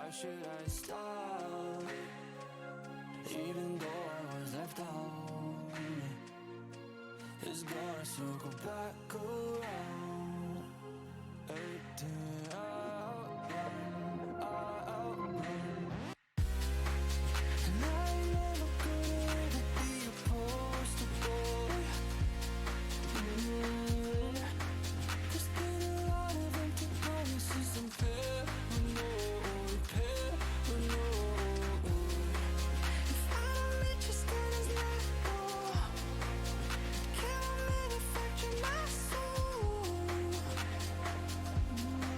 Why should I stop? Even though I was left out, it's gonna circle back around. Acting out, out. And I ain't never gonna ever be a poster boy. There's been a lot of empty promises and paranoid. If I don't reach your status, let go. Can't manufacture my soul.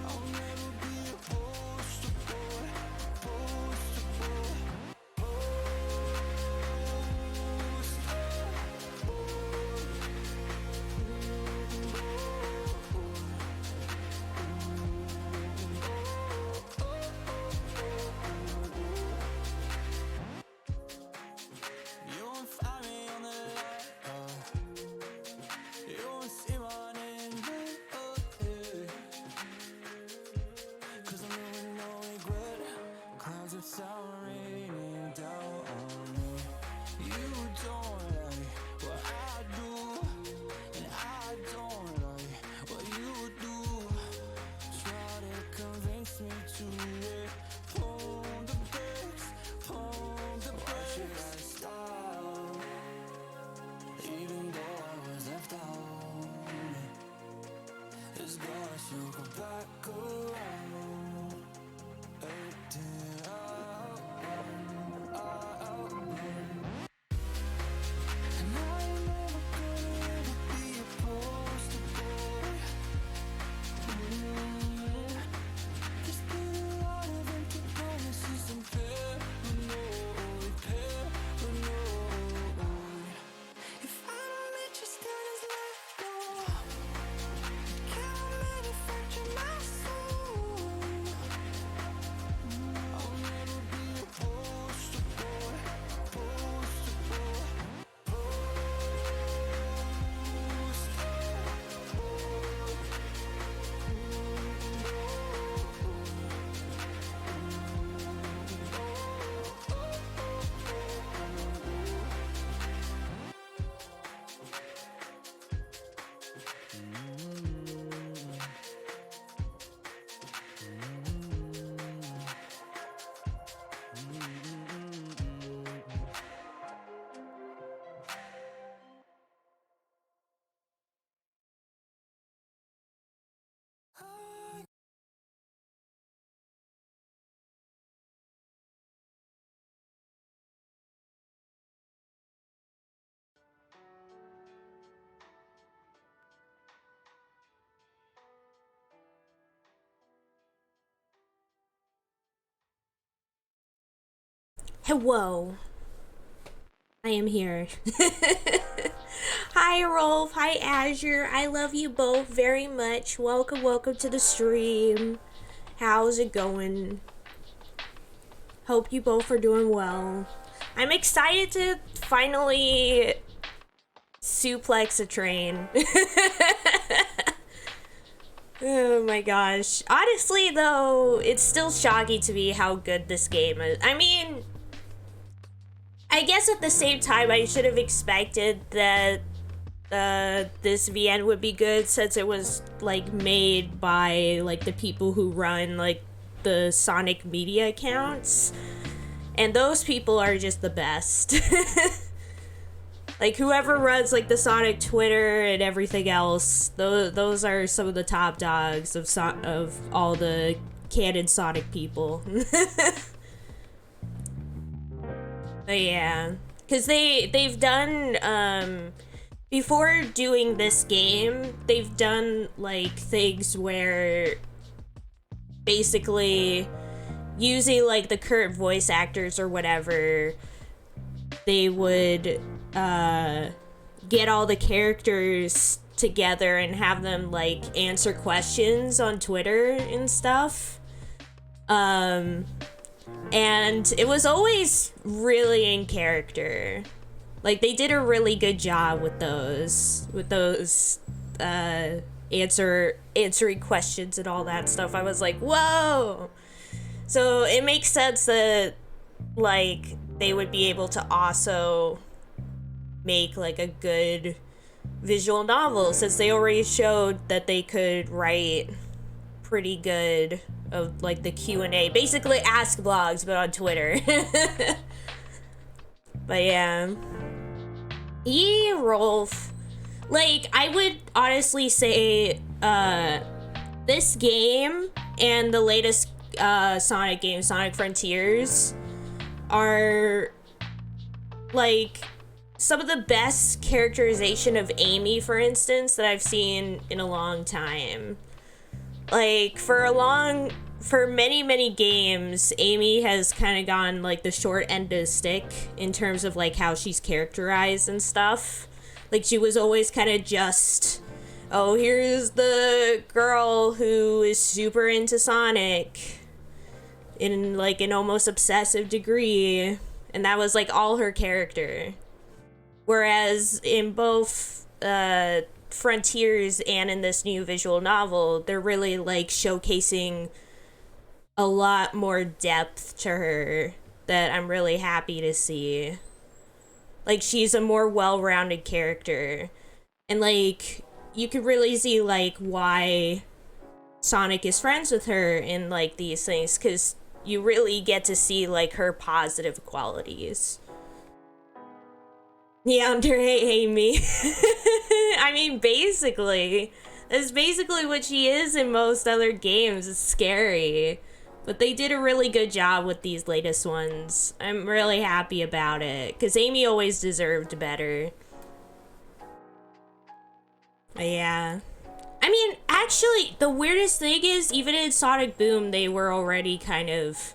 I'll never be a poster boy, poster boy, You won't find me on the line. You won't see my name. Cause I'm living no regret. Clouds of sound raining down on me. You don't like what I do, and I don't like what you do. Try to convince me to it. Pull the brakes, pull the brakes. Why should I stop? Even though I was left out, it's gonna circle back around. Acting out. And I ain't never gonna ever be a poster boy. There's been a lot of empty promises and paranoid. If I don't reach your status, let go. Can't manufacture my soul. I'll never be a poster boy, poster boy, Hello. I am here. Hi, Rolf. Hi, Azure. I love you both very much. Welcome to the stream. How's it going? Hope you both are doing well. I'm excited to finally suplex a train. Oh my gosh. Honestly, though, it's still shocking to me how good this game is. I mean, I guess at the same time, I should have expected that this VN would be good since it was, like, made by, like, the people who run, like, the Sonic media accounts. And those people are just the best. Like, whoever runs, like, the Sonic Twitter and everything else, those are some of the top dogs of all the canon Sonic people. But yeah, because they've done, before doing this game, they've done, like, things where basically using, like, the current voice actors or whatever, they would get all the characters together and have them, like, answer questions on Twitter and stuff. And it was always really in character. Like, they did a really good job with those answering questions and all that stuff. I was like, whoa! So it makes sense that, like, they would be able to also make, like, a good visual novel, since they already showed that they could write pretty good of, like, the Q&A. Basically Ask Blogs, but on Twitter. But yeah. Rolf. Like, I would honestly say, this game and the latest Sonic game, Sonic Frontiers, are like some of the best characterization of Amy, for instance, that I've seen in a long time. Like, for many games, Amy has kind of gone like the short end of the stick in terms of like how she's characterized and stuff. Like, she was always kind of just, oh, here's the girl who is super into Sonic in like an almost obsessive degree, and that was like all her character. Whereas in both Frontiers and in this new visual novel, they're really like showcasing a lot more depth to her that I'm really happy to see. Like, she's a more well-rounded character, and like you could really see like why Sonic is friends with her in like these things, because you really get to see like her positive qualities. Yandere Amy. I mean, basically, that's basically what she is in most other games. It's scary, but they did a really good job with these latest ones. I'm really happy about it, because Amy always deserved better. But yeah. I mean, actually, the weirdest thing is, even in Sonic Boom, they were already kind of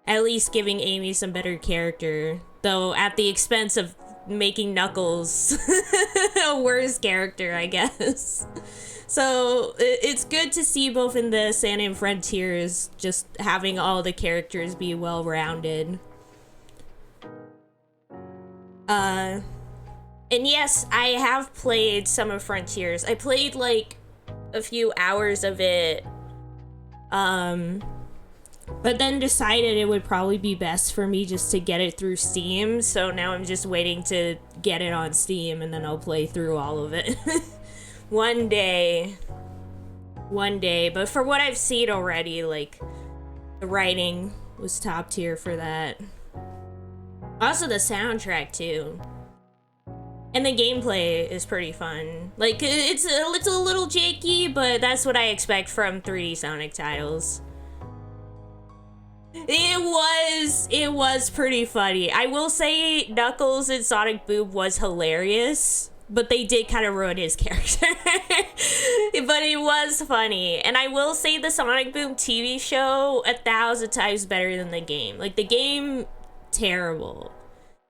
at least giving Amy some better character, though at the expense of making Knuckles a worse character, I guess. So it's good to see both in this and in Frontiers just having all the characters be well-rounded. And yes, I have played some of Frontiers. I played like a few hours of it, but then decided it would probably be best for me just to get it through Steam. So now I'm just waiting to get it on Steam, and then I'll play through all of it. One day. But for what I've seen already, like, the writing was top tier for that. Also the soundtrack too. And the gameplay is pretty fun. Like, it's a little janky, but that's what I expect from 3D Sonic titles. It was pretty funny. I will say Knuckles in Sonic Boom was hilarious, but they did kind of ruin his character. But it was funny. And I will say the Sonic Boom TV show 1,000 times better than the game. Like, the game, terrible.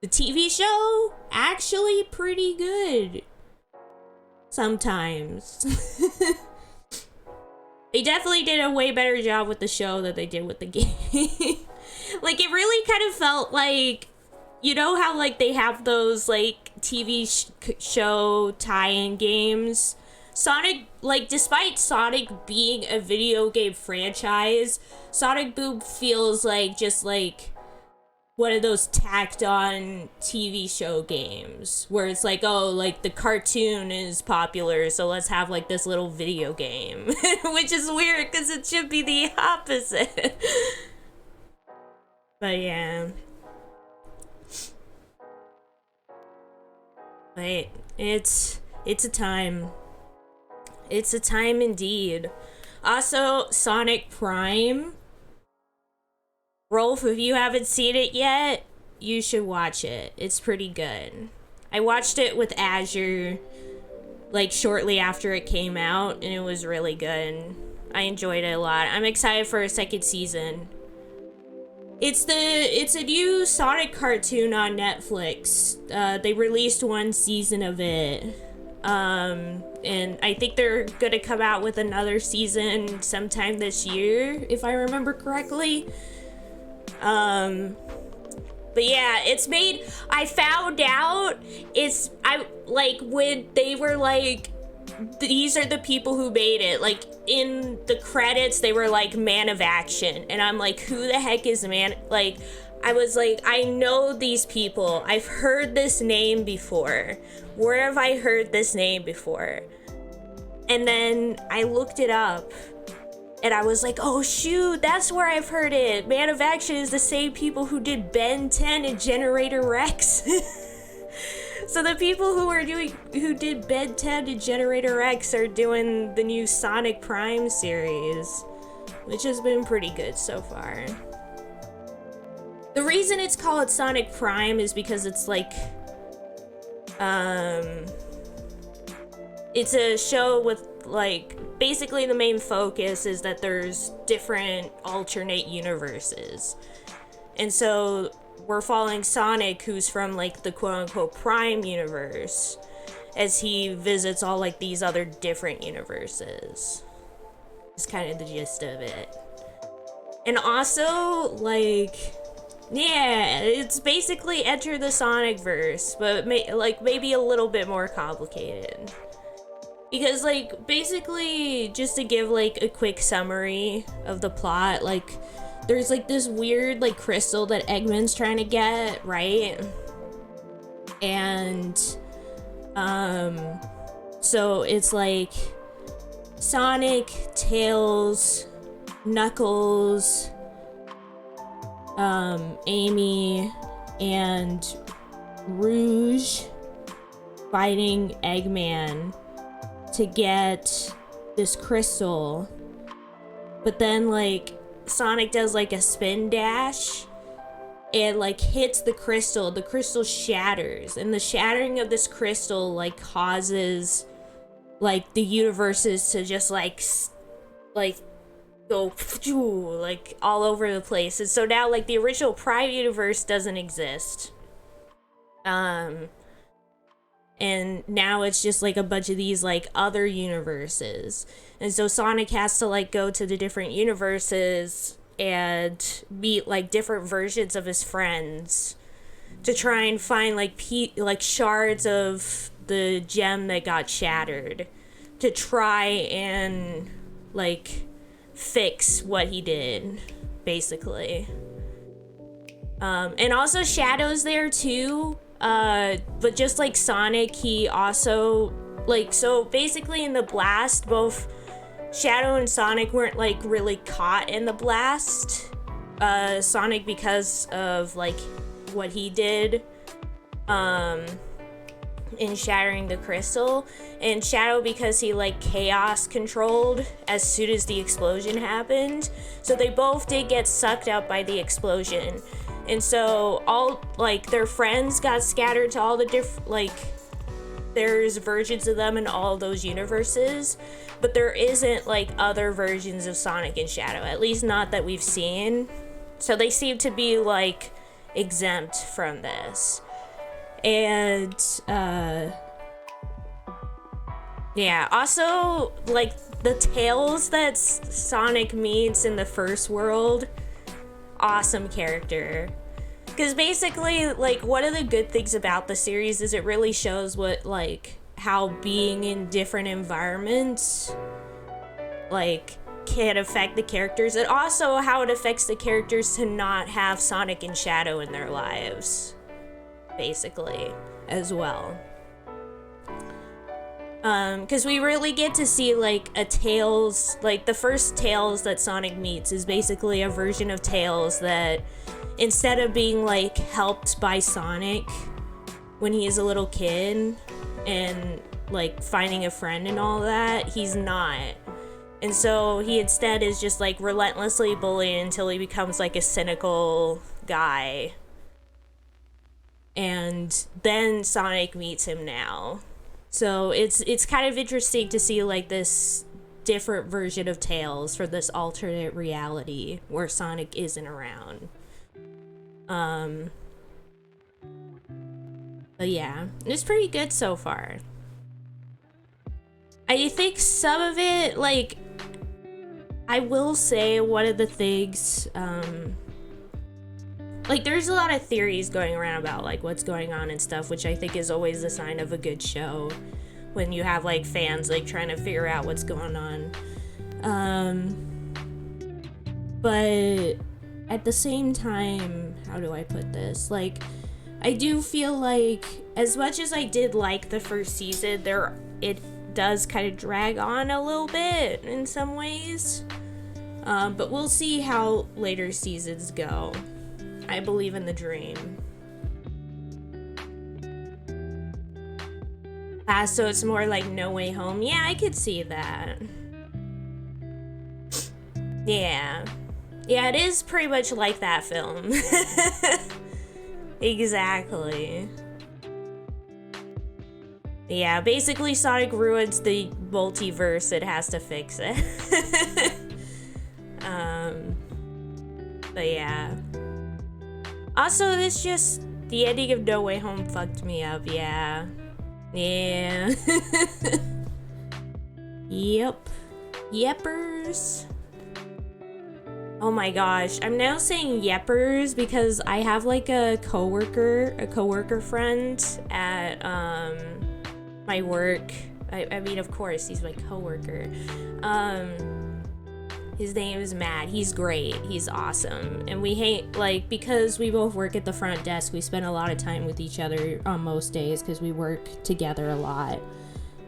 The TV show, actually pretty good. Sometimes. They definitely did a way better job with the show than they did with the game. Like, it really kind of felt like, you know how, like, they have those, like, TV show tie-in games? Sonic, like, despite Sonic being a video game franchise, Sonic Boom feels like just, like, one of those tacked on TV show games where it's like, oh, like the cartoon is popular, so let's have like this little video game. Which is weird because it should be the opposite. But yeah. But it's a time. It's a time indeed. Also, Sonic Prime. Rolf, if you haven't seen it yet, you should watch it. It's pretty good. I watched it with Azure, like, shortly after it came out, and it was really good. I enjoyed it a lot. I'm excited for a second season. It's a new Sonic cartoon on Netflix. They released one season of it. And I think they're gonna come out with another season sometime this year, if I remember correctly. But yeah, it's made, I found out, when they were like these are the people who made it. Like, in the credits, they were like, Man of Action. And I'm like, who the heck is Man? Like, I was like, I know these people. I've heard this name before. Where have I heard this name before? And then I looked it up. And I was like, oh shoot, that's where I've heard it. Man of Action is the same people who did Ben 10 and Generator Rex. So the people who did Ben 10 and Generator X are doing the new Sonic Prime series, which has been pretty good so far. The reason it's called Sonic Prime is because it's like, it's a show with like, basically the main focus is that there's different alternate universes. And so we're following Sonic, who's from like the quote-unquote Prime universe, as he visits all like these other different universes. It's kind of the gist of it. And also, like, yeah, it's basically Enter the Sonic verse, but maybe a little bit more complicated. Because, like, basically, just to give like a quick summary of the plot, like, there's like this weird like crystal that Eggman's trying to get, right? And so it's like Sonic, Tails, Knuckles, Amy, and Rouge fighting Eggman to get this crystal. But then like Sonic does like a spin dash and like hits the crystal shatters, and the shattering of this crystal like causes like the universes to just like go like all over the place. And so now like the original Prime universe doesn't exist, and now it's just like a bunch of these like other universes. And so Sonic has to like go to the different universes and meet like different versions of his friends to try and find like shards of the gem that got shattered, to try and like fix what he did, basically. And also Shadow's there too. But just like Sonic, he also like, so basically in the blast, both Shadow and Sonic weren't like really caught in the blast. Sonic because of like what he did in shattering the crystal, and Shadow because he like chaos controlled as soon as the explosion happened. So they both did get sucked up by the explosion. And so all like their friends got scattered to all the different, like there's versions of them in all those universes, but there isn't like other versions of Sonic and Shadow, at least not that we've seen. So they seem to be like exempt from this. And yeah, also like the Tails that Sonic meets in the first world, awesome character. Because basically, like, one of the good things about the series is it really shows what, like, how being in different environments, like, can affect the characters, and also how it affects the characters to not have Sonic and Shadow in their lives, basically, as well. Because we really get to see, like, a Tails, like, the first Tails that Sonic meets is basically a version of Tails that, instead of being, like, helped by Sonic when he is a little kid and, like, finding a friend and all that, he's not. And so he instead is just, like, relentlessly bullied until he becomes, like, a cynical guy. And then Sonic meets him now. So it's kind of interesting to see, like, this different version of Tails for this alternate reality where Sonic isn't around. But yeah, it's pretty good so far. I think some of it, like, I will say one of the things, like, there's a lot of theories going around about, like, what's going on and stuff, which I think is always a sign of a good show. when you have like fans like trying to figure out what's going on. But at the same time, how do I put this? Like, I do feel like as much as I did like the first season, it does kind of drag on a little bit in some ways. But we'll see how later seasons go. I believe in the dream. So it's more like No Way Home. Yeah, I could see that. Yeah. Yeah, it is pretty much like that film. Exactly. Yeah, basically Sonic ruins the multiverse. It has to fix it. But yeah. Also, the ending of No Way Home fucked me up, yeah. Yeah. Yep. Yepers. Oh my gosh, I'm now saying yepers because I have like a coworker friend at my work. I mean, of course, he's my coworker. His name is Matt. He's great. He's awesome. And we hate, like, because we both work at the front desk, we spend a lot of time with each other on most days because we work together a lot.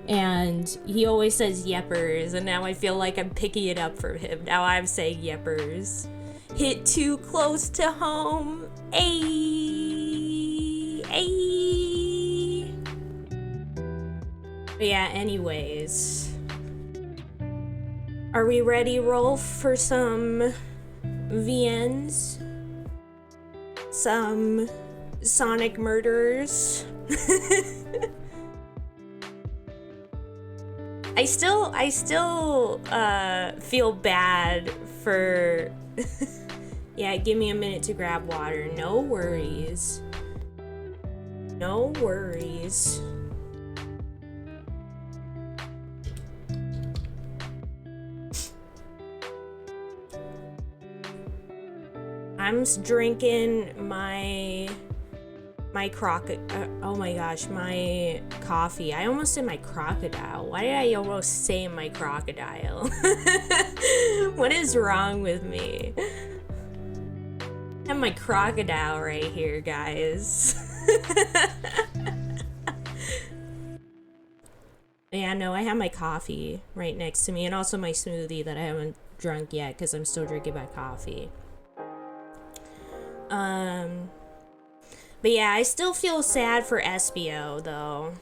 And he always says yepers, and now I feel like I'm picking it up from him. Now I'm saying yepers. Hit too close to home. Ayy. Ayy. But yeah, anyways. Are we ready, Rolf, for some VNs? Some Sonic murderers? I still feel bad for... Yeah, give me a minute to grab water. No worries. No worries. I'm drinking my oh my gosh, my coffee. I almost said my crocodile. Why did I almost say my crocodile? What is wrong with me? I have my crocodile right here, guys. Yeah, no, I have my coffee right next to me, and also my smoothie that I haven't drunk yet because I'm still drinking my coffee. But yeah, I still feel sad for SBO, though.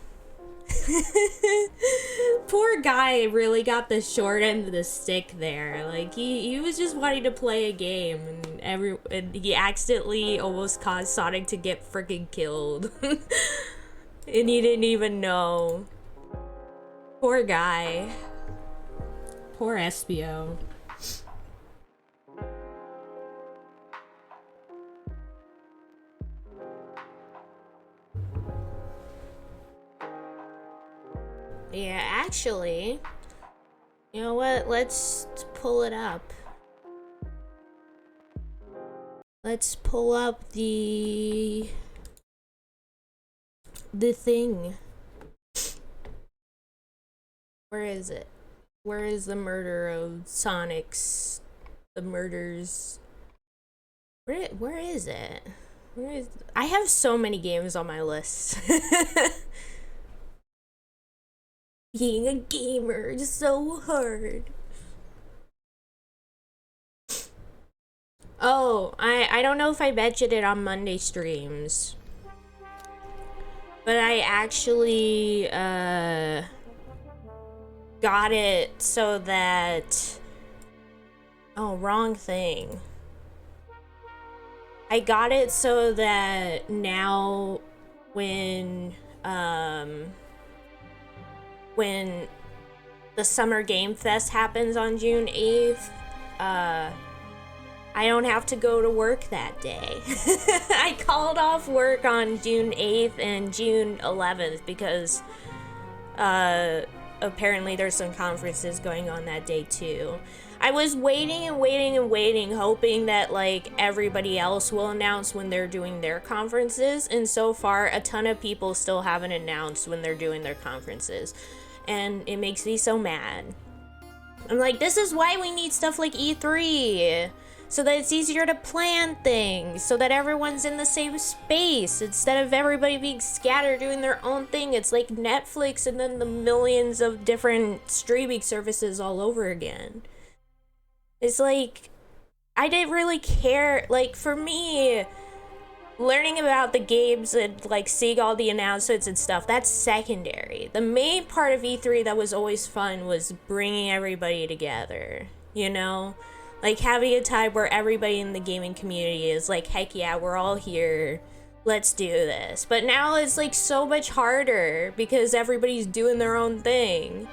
Poor guy really got the short end of the stick there. Like, he was just wanting to play a game, and he accidentally almost caused Sonic to get freaking killed. And he didn't even know. Poor guy. Poor SBO. Yeah, actually, you know what? Let's pull it up. Let's pull up the thing. Where is it? Where is the murder of Sonic's? The murders. Where is it? I have so many games on my list. Being a gamer is so hard. Oh, I don't know if I mentioned it on Monday streams, but I actually got it so that... Oh, wrong thing. I got it so that now when the Summer Game Fest happens on June 8th, I don't have to go to work that day. I called off work on June 8th and June 11th because apparently there's some conferences going on that day too. I was waiting and waiting and waiting, hoping that, like, everybody else will announce when they're doing their conferences, and so far, a ton of people still haven't announced when they're doing their conferences, and it makes me so mad. I'm like, this is why we need stuff like E3, so that it's easier to plan things, so that everyone's in the same space, instead of everybody being scattered doing their own thing. It's like Netflix and then the millions of different streaming services all over again. It's like, I didn't really care. Like, for me, learning about the games and, like, seeing all the announcements and stuff, that's secondary. The main part of E3 that was always fun was bringing everybody together, you know? Like, having a time where everybody in the gaming community is like, heck yeah, we're all here. Let's do this. But now it's, like, so much harder because everybody's doing their own thing.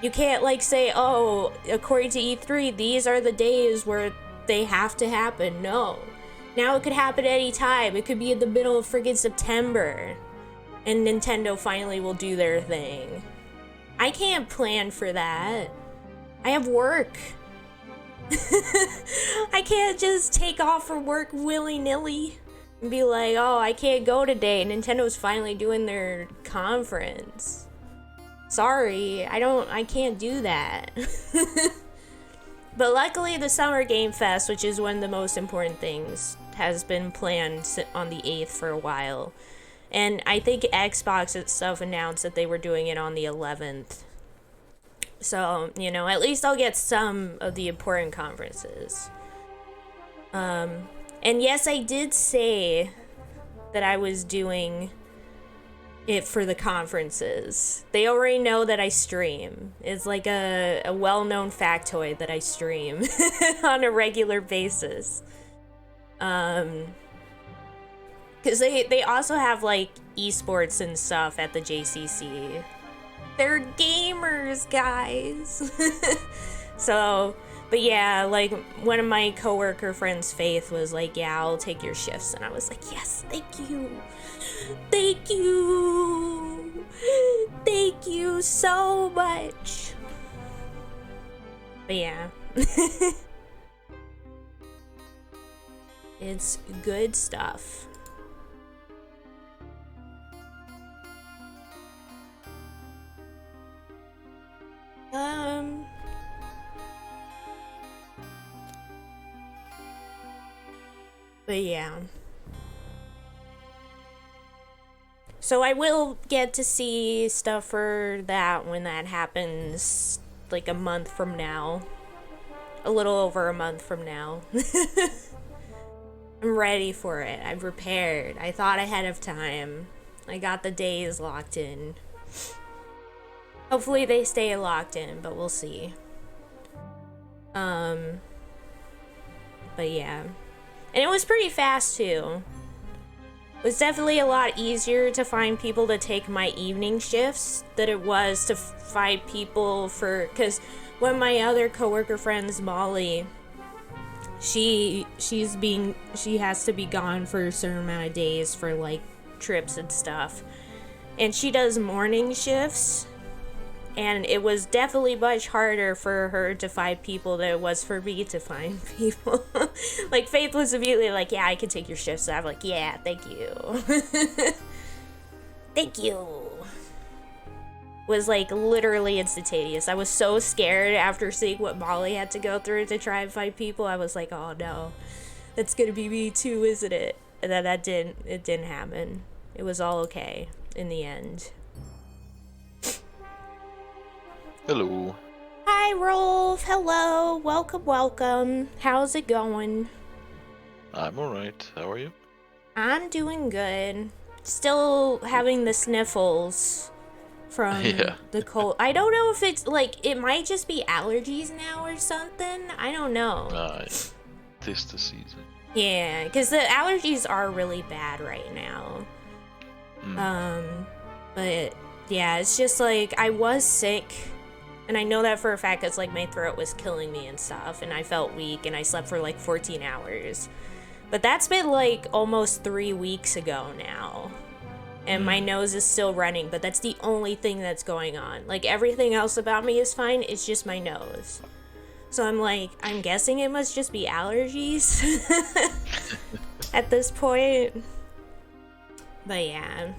You can't, like, say, oh, according to E3, these are the days where they have to happen. No. Now it could happen any time. It could be in the middle of friggin' September. And Nintendo finally will do their thing. I can't plan for that. I have work. I can't just take off from work willy-nilly and be like, oh, I can't go today. Nintendo's finally doing their conference. Sorry, I can't do that. But luckily the Summer Game Fest, which is one of the most important things, has been planned on the 8th for a while. And I think Xbox itself announced that they were doing it on the 11th. So, you know, at least I'll get some of the important conferences. And yes, I did say that I was doing it for the conferences. They already know that I stream. It's like a well-known factoid that I stream on a regular basis. Because they also have, like, esports and stuff at the JCC. They're gamers, guys. So, but yeah, like, one of my coworker friends, Faith, was like, yeah, I'll take your shifts. And I was like, yes, thank you. Thank you. Thank you so much. But yeah. It's good stuff. But yeah. So I will get to see stuff for that when that happens, like a month from now. A little over a month from now. I'm ready for it. I'm prepared. I thought ahead of time. I got the days locked in. Hopefully they stay locked in, but we'll see. But yeah. And it was pretty fast too. It was definitely a lot easier to find people to take my evening shifts than it was to find people for, because one of my other coworker friends, Molly, she has to be gone for a certain amount of days for, like, trips and stuff. And she does morning shifts. And it was definitely much harder for her to find people than it was for me to find people. Like, Faith was immediately like, yeah, I can take your shifts. So I'm like, yeah, thank you. Thank you. Was, like, literally instantaneous. I was so scared after seeing what Molly had to go through to try and find people. I was like, oh no, that's gonna be me too, isn't it? And then it didn't happen. It was all okay in the end. Hello. Hi, Rolf. Hello. Welcome, welcome. How's it going? I'm alright. How are you? I'm doing good. Still having the sniffles from the cold. I don't know if it's, like, it might just be allergies now or something. I don't know. Tis the season. Yeah, because the allergies are really bad right now. But, yeah, it's just, like, I was sick. And I know that for a fact because, like, my throat was killing me and stuff. And I felt weak and I slept for, like, 14 hours. But that's been, like, almost 3 weeks ago now. And my nose is still running. But that's the only thing that's going on. Like, everything else about me is fine. It's just my nose. So I'm like, I'm guessing it must just be allergies at this point. But yeah.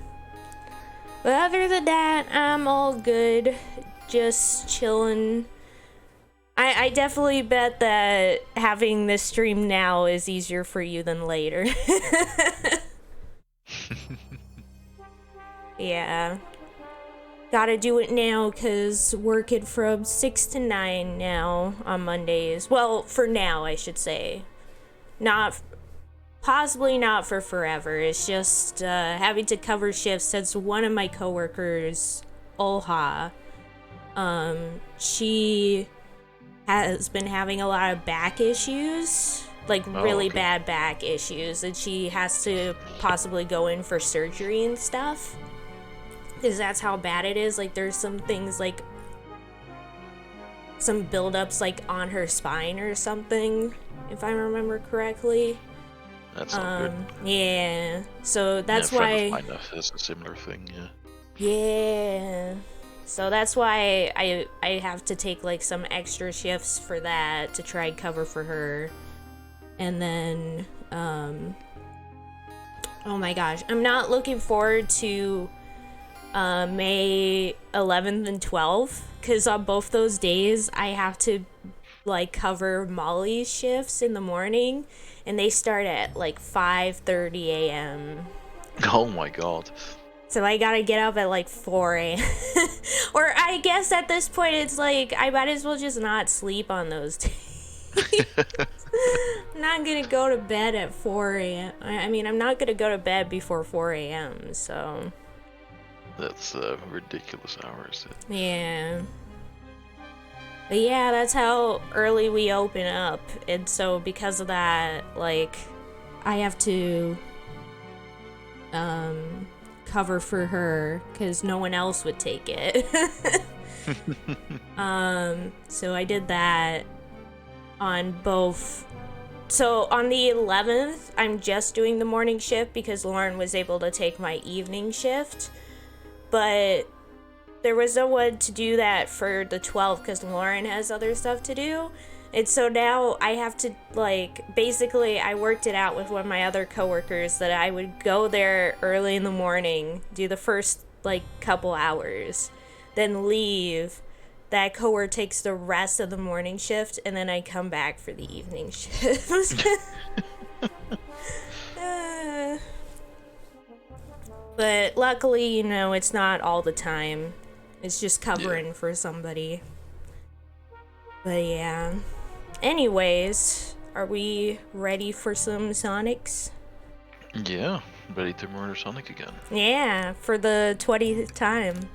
But other than that, I'm all good. Just chilling. I definitely bet that having this stream now is easier for you than later. Yeah. Gotta do it now because working from 6 to 9 now on Mondays. Well, for now, I should say. Possibly not for forever. It's just having to cover shifts since one of my coworkers, Olha, she has been having a lot of back issues, like really bad back issues, and she has to possibly go in for surgery and stuff because that's how bad it is. Like there's some things, like some buildups like on her spine or something, if I remember correctly. That's not good. Yeah, so that's why A friend of mine has a similar thing, yeah, so that's why I have to take like some extra shifts for that to try and cover for her. And then oh my gosh, I'm not looking forward to May 11th and 12th, because on both those days I have to like cover Molly's shifts in the morning, and they start at like 5:30 a.m. Oh my god. So I gotta get up at like 4 a.m. Or I guess at this point it's like I might as well just not sleep on those days. I'm not gonna go to bed at 4 a.m. I mean, I'm not gonna go to bed before 4 a.m. So That's ridiculous hours. yeah. But yeah, that's how early we open up. And so because of that, like, I have to cover for her because no one else would take it. So I did that on both. So on the 11th, I'm just doing the morning shift because Lauren was able to take my evening shift. But there was no one to do that for the 12th because Lauren has other stuff to do. And so now I have to, like, basically I worked it out with one of my other coworkers that I would go there early in the morning, do the first, like, couple hours, then leave. That coworker takes the rest of the morning shift, and then I come back for the evening shift. But luckily, you know, it's not all the time. It's just covering for somebody. But yeah. Anyways, are we ready for some Sonics? Yeah, ready to murder Sonic again. Yeah, for the 20th time.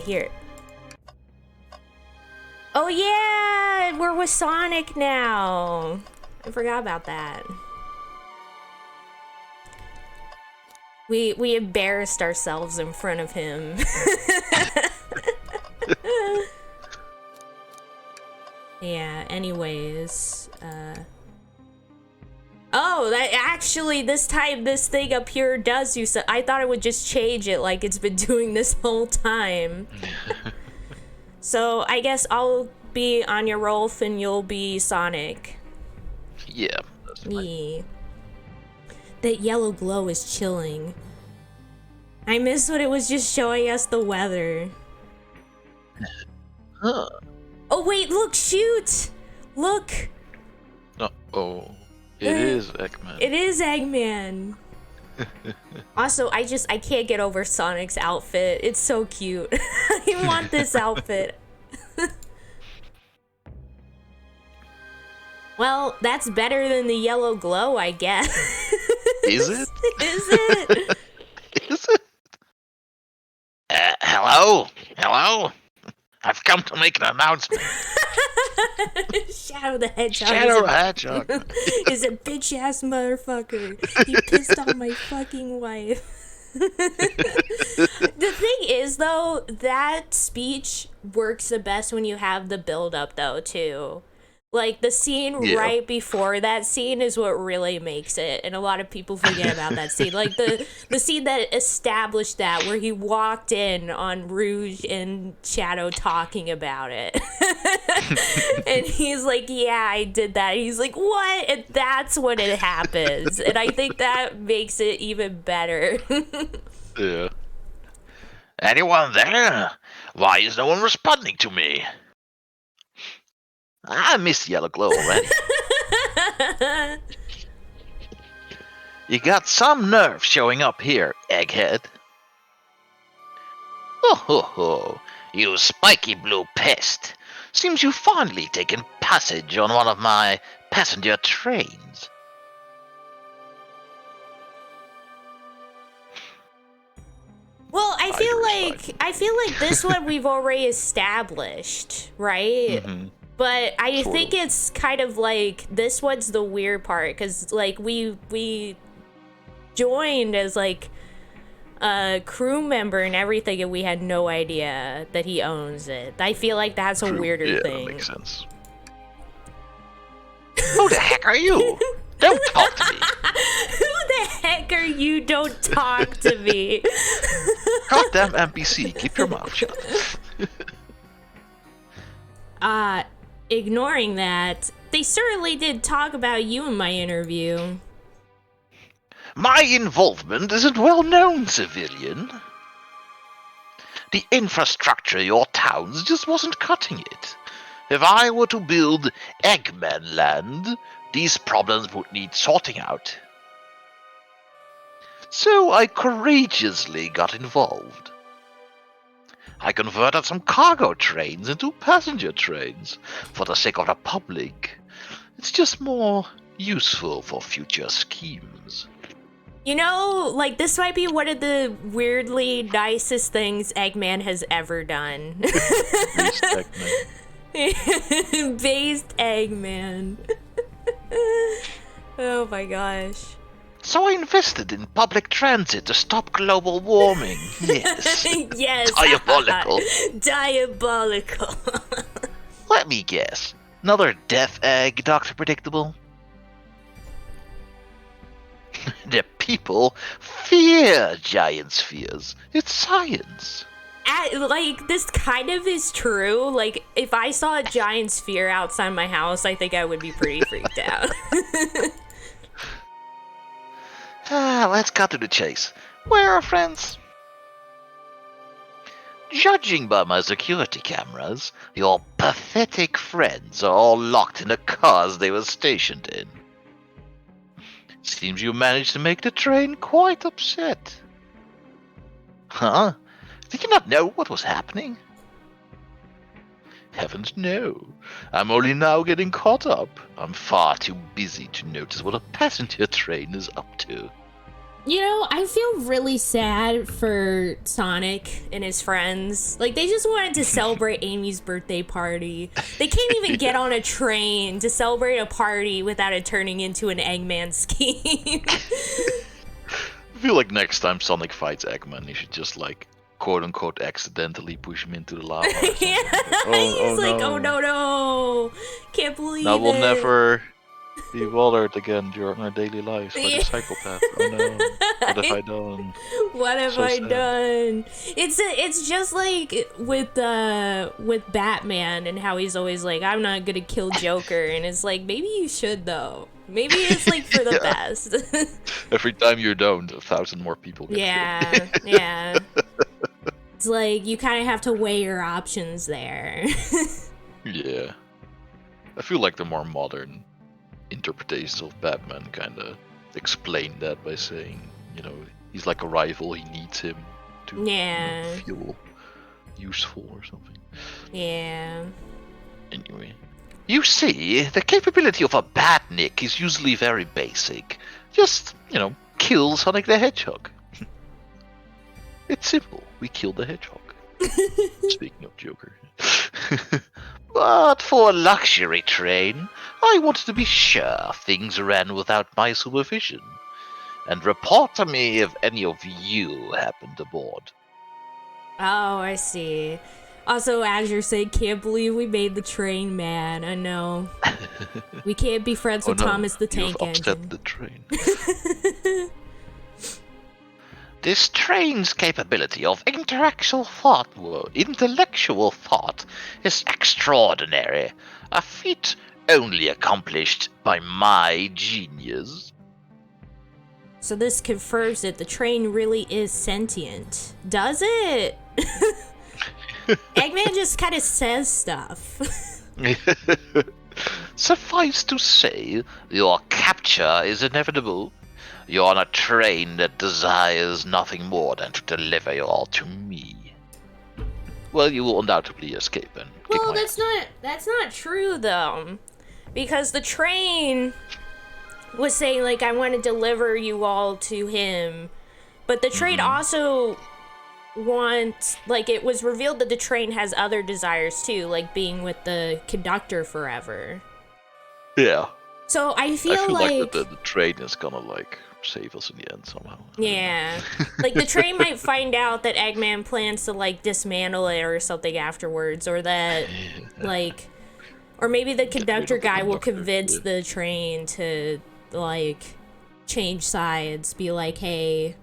Here. Oh yeah, we're with Sonic now. I forgot about that. We embarrassed ourselves in front of him. Yeah, anyways, oh, that actually, this time, this thing up here does do so. I thought it would just change it like it's been doing this whole time. So, I guess I'll be Anya Rolf and you'll be Sonic. Yeah, that's fine. Yeah. That yellow glow is chilling. I miss when it was just showing us the weather. Huh. Oh wait, look, shoot! Look! Uh-oh. It is Eggman. It is Eggman. Also, I can't get over Sonic's outfit. It's so cute. I want this outfit. Well, that's better than the yellow glow, I guess. Is it? Is it? Is it? Hello? Hello? I've come to make an announcement. Shadow the Hedgehog. Shadow the Hedgehog is a bitch ass motherfucker. He pissed on my fucking wife. The thing is, though, that speech works the best when you have the build up, though, too. Like, the scene right before that scene is what really makes it, and a lot of people forget about that scene. Like, the scene that established that, where he walked in on Rouge and Shadow talking about it. And he's like, yeah, I did that. And he's like, what? And that's when it happens. And I think that makes it even better. Yeah. Anyone there? Why is no one responding to me? I miss Yellow Glow already. You got some nerve showing up here, egghead. Oh ho ho, you spiky blue pest. Seems you've finally taken passage on one of my passenger trains. Well, I feel like this one we've already established, right? Mm-hmm. But I think it's kind of like this one's the weird part, because like we joined as like a crew member and everything, and we had no idea that he owns it. I feel like that's a weirder thing. That makes sense. Who the heck are you? Don't talk to me. Who the heck are you? Don't talk to me. Goddamn NPC, keep your mouth shut. Ignoring that, they certainly did talk about you in my interview. My involvement isn't well known, civilian. The infrastructure of your towns just wasn't cutting it. If I were to build Eggman Land, these problems would need sorting out. So I courageously got involved. I converted some cargo trains into passenger trains for the sake of the public. It's just more useful for future schemes. You know, like, this might be one of the weirdly nicest things Eggman has ever done. Based Eggman. Based Eggman. Oh my gosh. So I invested in public transit to stop global warming. Yes. Yes. Diabolical. Diabolical. Let me guess. Another death egg, Dr. Predictable? The people fear giant spheres. It's science. Like, this kind of is true. Like, if I saw a giant sphere outside my house, I think I would be pretty freaked out. Let's cut to the chase. Where are friends? Judging by my security cameras, your pathetic friends are all locked in the cars they were stationed in. Seems you managed to make the train quite upset. Huh? Did you not know what was happening? Heavens no. I'm only now getting caught up. I'm far too busy to notice what a passenger train is up to. You know, I feel really sad for Sonic and his friends. Like, they just wanted to celebrate Amy's birthday party. They can't even get on a train to celebrate a party without it turning into an Eggman scheme. I feel like next time Sonic fights Eggman, you should just, like, quote-unquote accidentally push him into the lava. Yeah, he's like, oh no, can't believe now it. we'll never be bothered again during our daily lives by the psychopath. Oh no, what have I done? What have I done? It's just like with Batman and how he's always like, I'm not gonna kill Joker, and it's like, maybe you should though. Maybe it's like for the best. Every time you don't, 1,000 more people get killed. Yeah. It's like you kind of have to weigh your options there. Yeah. I feel like the more modern interpretations of Batman kind of explain that by saying, you know, he's like a rival, he needs him to feel useful or something. Yeah. Anyway. You see, the capability of a Batnik is usually very basic. Just, you know, kill Sonic the Hedgehog. It's simple. We killed the Hedgehog. Speaking of Joker. But for a luxury train, I wanted to be sure things ran without my supervision. And report to me if any of you happened aboard. Oh, I see. Also, Azure said, can't believe we made the train mad. I know. We can't be friends with Thomas the Tank You've upset Engine. the train. This train's capability of intellectual thought is extraordinary. A feat only accomplished by my genius. So this confirms that the train really is sentient. Does it? Eggman just kind of says stuff. Suffice to say, your capture is inevitable. You're on a train that desires nothing more than to deliver you all to me. Well, you will undoubtedly escape and kick Well, my that's not true though, because the train was saying like I want to deliver you all to him, but the train also wants, like, it was revealed that the train has other desires too, like being with the conductor forever. Yeah. So I feel, I feel like the train is gonna like save us in the end somehow. Yeah. Like the train might find out that Eggman plans to like dismantle it or something afterwards, or that like, or maybe the conductor guy will convince the train to like change sides, be like, hey,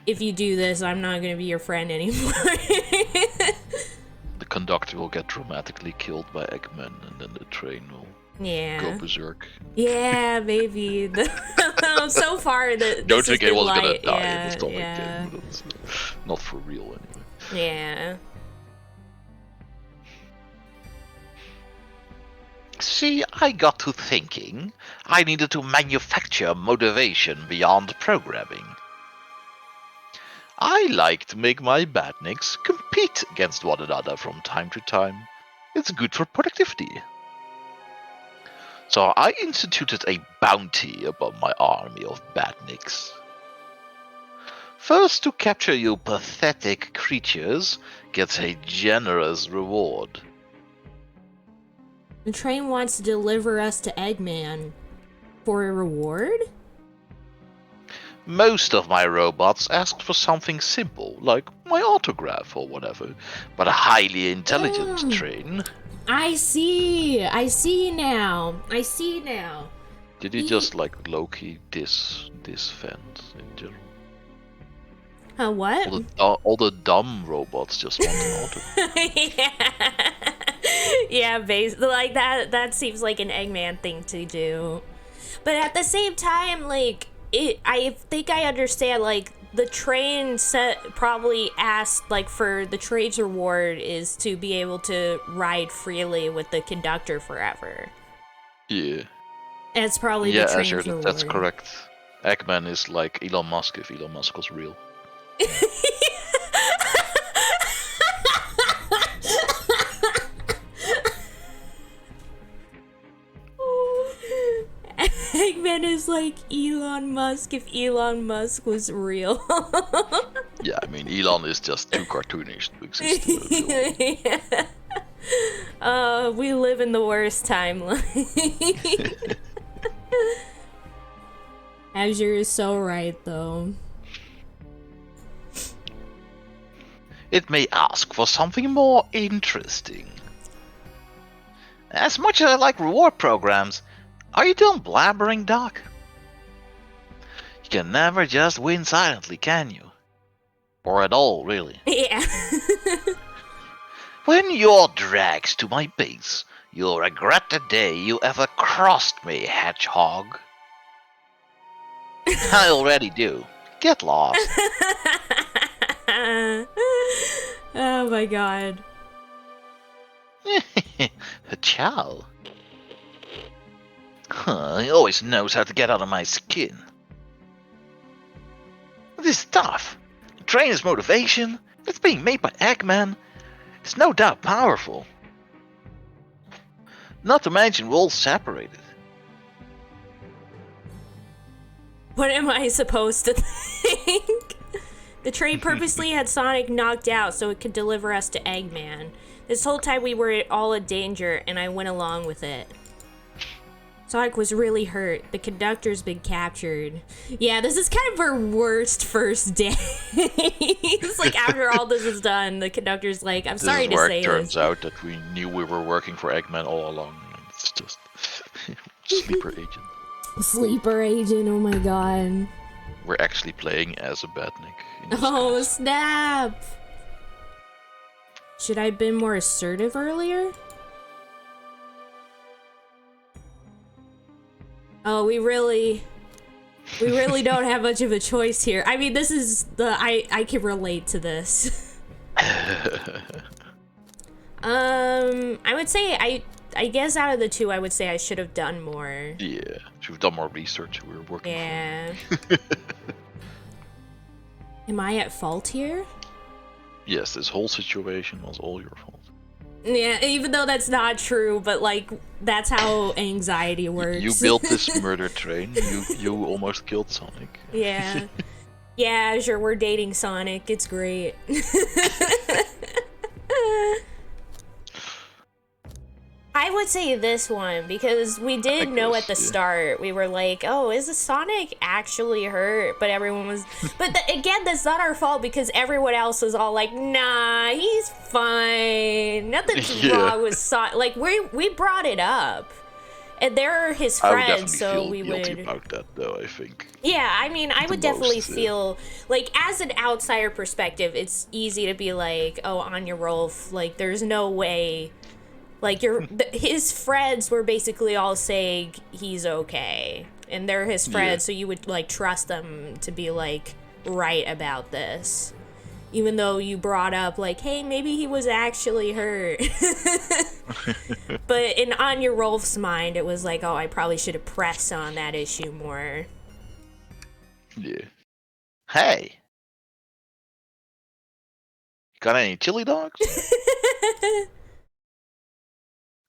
if you do this, I'm not gonna be your friend anymore. The conductor will get dramatically killed by Eggman, and then the train will go berserk. Yeah, maybe. So far, this Don't has think it been was gonna light. die Yeah, in the stomach yeah. game. That's not for real anyway. Yeah. See, I got to thinking I needed to manufacture motivation beyond programming. I like to make my badniks compete against one another from time to time. It's good for productivity. So I instituted a bounty upon my army of badniks. First to capture you pathetic creatures gets a generous reward. The train wants to deliver us to Eggman for a reward? Most of my robots asked for something simple, like my autograph or whatever, but a highly intelligent train. I see now. Did you just like Loki diss fans in general? What? All the dumb robots just want an autograph. Yeah, like that seems like an Eggman thing to do. But at the same time, like, I think I understand, like, the train probably asked, like, for the train's reward is to be able to ride freely with the conductor forever. Yeah. That's probably the train's Azure, reward. that's correct. Eggman is like Elon Musk if Elon Musk was real. Eggman is like Elon Musk if Elon Musk was real. Yeah, I mean, Elon is just too cartoonish to exist. We live in the worst timeline. Azure is so right, though. It may ask for something more interesting. As much as I like reward programs, are you done blabbering, Doc? You can never just win silently, can you? Or at all, really. Yeah. When you're dragged to my base, you'll regret the day you ever crossed me, Hedgehog. I already do. Get lost. Oh my god. Chow. He always knows how to get out of my skin. This stuff. Trainer's motivation. It's being made by Eggman. It's no doubt powerful. Not to mention we're all separated. What am I supposed to think? The train purposely had Sonic knocked out so it could deliver us to Eggman. This whole time we were all in danger and I went along with it. Sonic was really hurt. The conductor's been captured. Yeah, this is kind of our worst first day. It's like after all this is done, the conductor's like, I'm sorry to say this. It turns this. out that we knew we were working for Eggman all along. It's just sleeper agent. Sleeper agent, oh my god. We're actually playing as a badnik. Oh, snap! Should I have been more assertive earlier? Oh, we really don't have much of a choice here. I mean, this is I can relate to this. I would say I guess out of the two, I would say I should have done more. Yeah, should have done more research. We were working. Yeah. Am I at fault here? Yes, this whole situation was all your fault. Yeah, even though that's not true, but like that's how anxiety works. You built this murder train. You almost killed Sonic. Yeah. Yeah, sure, we're dating Sonic. It's great. I would say this one because we did know at the start. We were like, "Oh, is the Sonic actually hurt?" But everyone was. But again, that's not our fault because everyone else was all like, "Nah, he's fine. Nothing's wrong with Sonic." Like we brought it up, and they're his friends, so we would. Guilty about that, though. I think. Yeah, I mean, I would definitely feel like, as an outsider perspective, it's easy to be like, "Oh, Anya, Rolf, like, there's no way." Like, his friends were basically all saying he's okay. And they're his friends, so you would, like, trust them to be, like, right about this. Even though you brought up, like, hey, maybe he was actually hurt. But in Anya Rolf's mind, it was like, oh, I probably should have pressed on that issue more. Yeah. Hey! Got any chili dogs?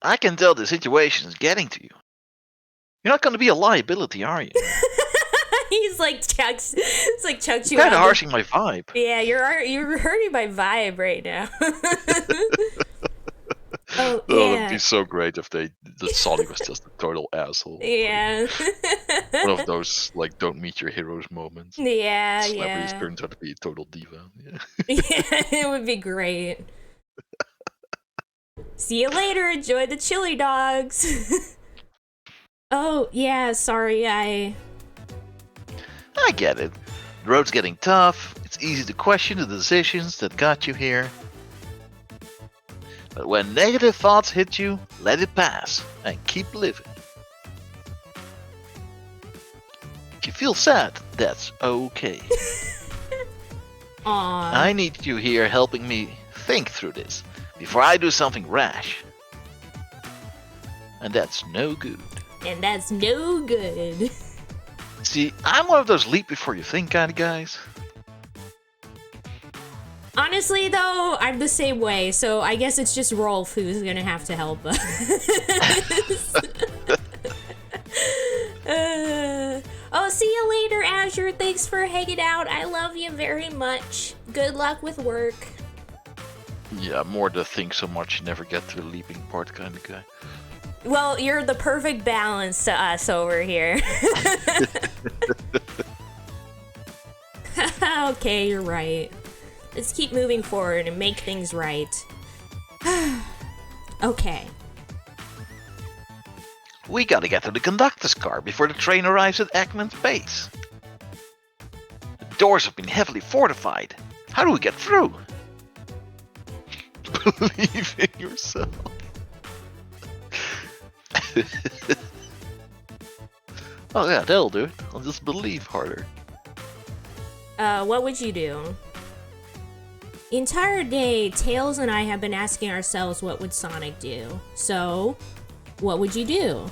I can tell the situation is getting to you. You're not going to be a liability, are you? He's like chucks. It's like chucks you. Kind of harshing my vibe. Yeah, you're hurting my vibe right now. Oh, yeah. It'd be so great if the Sonic was just a total asshole. Yeah. One of those like don't meet your heroes moments. Yeah, Celebrities yeah. turns out to be a total diva. Yeah. Yeah, it would be great. See you later. Enjoy the chili dogs. Oh, yeah, sorry, I get it. The road's getting tough. It's easy to question the decisions that got you here. But when negative thoughts hit you, let it pass and keep living. If you feel sad, that's okay. Aww. I need you here helping me think through this before I do something rash. And that's no good. And that's no good. See, I'm one of those leap before you think kind of guys. Honestly, though, I'm the same way, so I guess it's just Rolf who's gonna have to help us. Oh, see you later, Azure. Thanks for hanging out. I love you very much. Good luck with work. Yeah, more to think so much you never get to the leaping part kind of guy. Well, you're the perfect balance to us over here. Okay, you're right. Let's keep moving forward and make things right. Okay. We gotta get to the conductor's car before the train arrives at Eggman's base. The doors have been heavily fortified. How do we get through? Believe in yourself. Oh yeah, that'll do it. I'll just believe harder. What would you do? The entire day, Tails and I have been asking ourselves what would Sonic do. So, what would you do?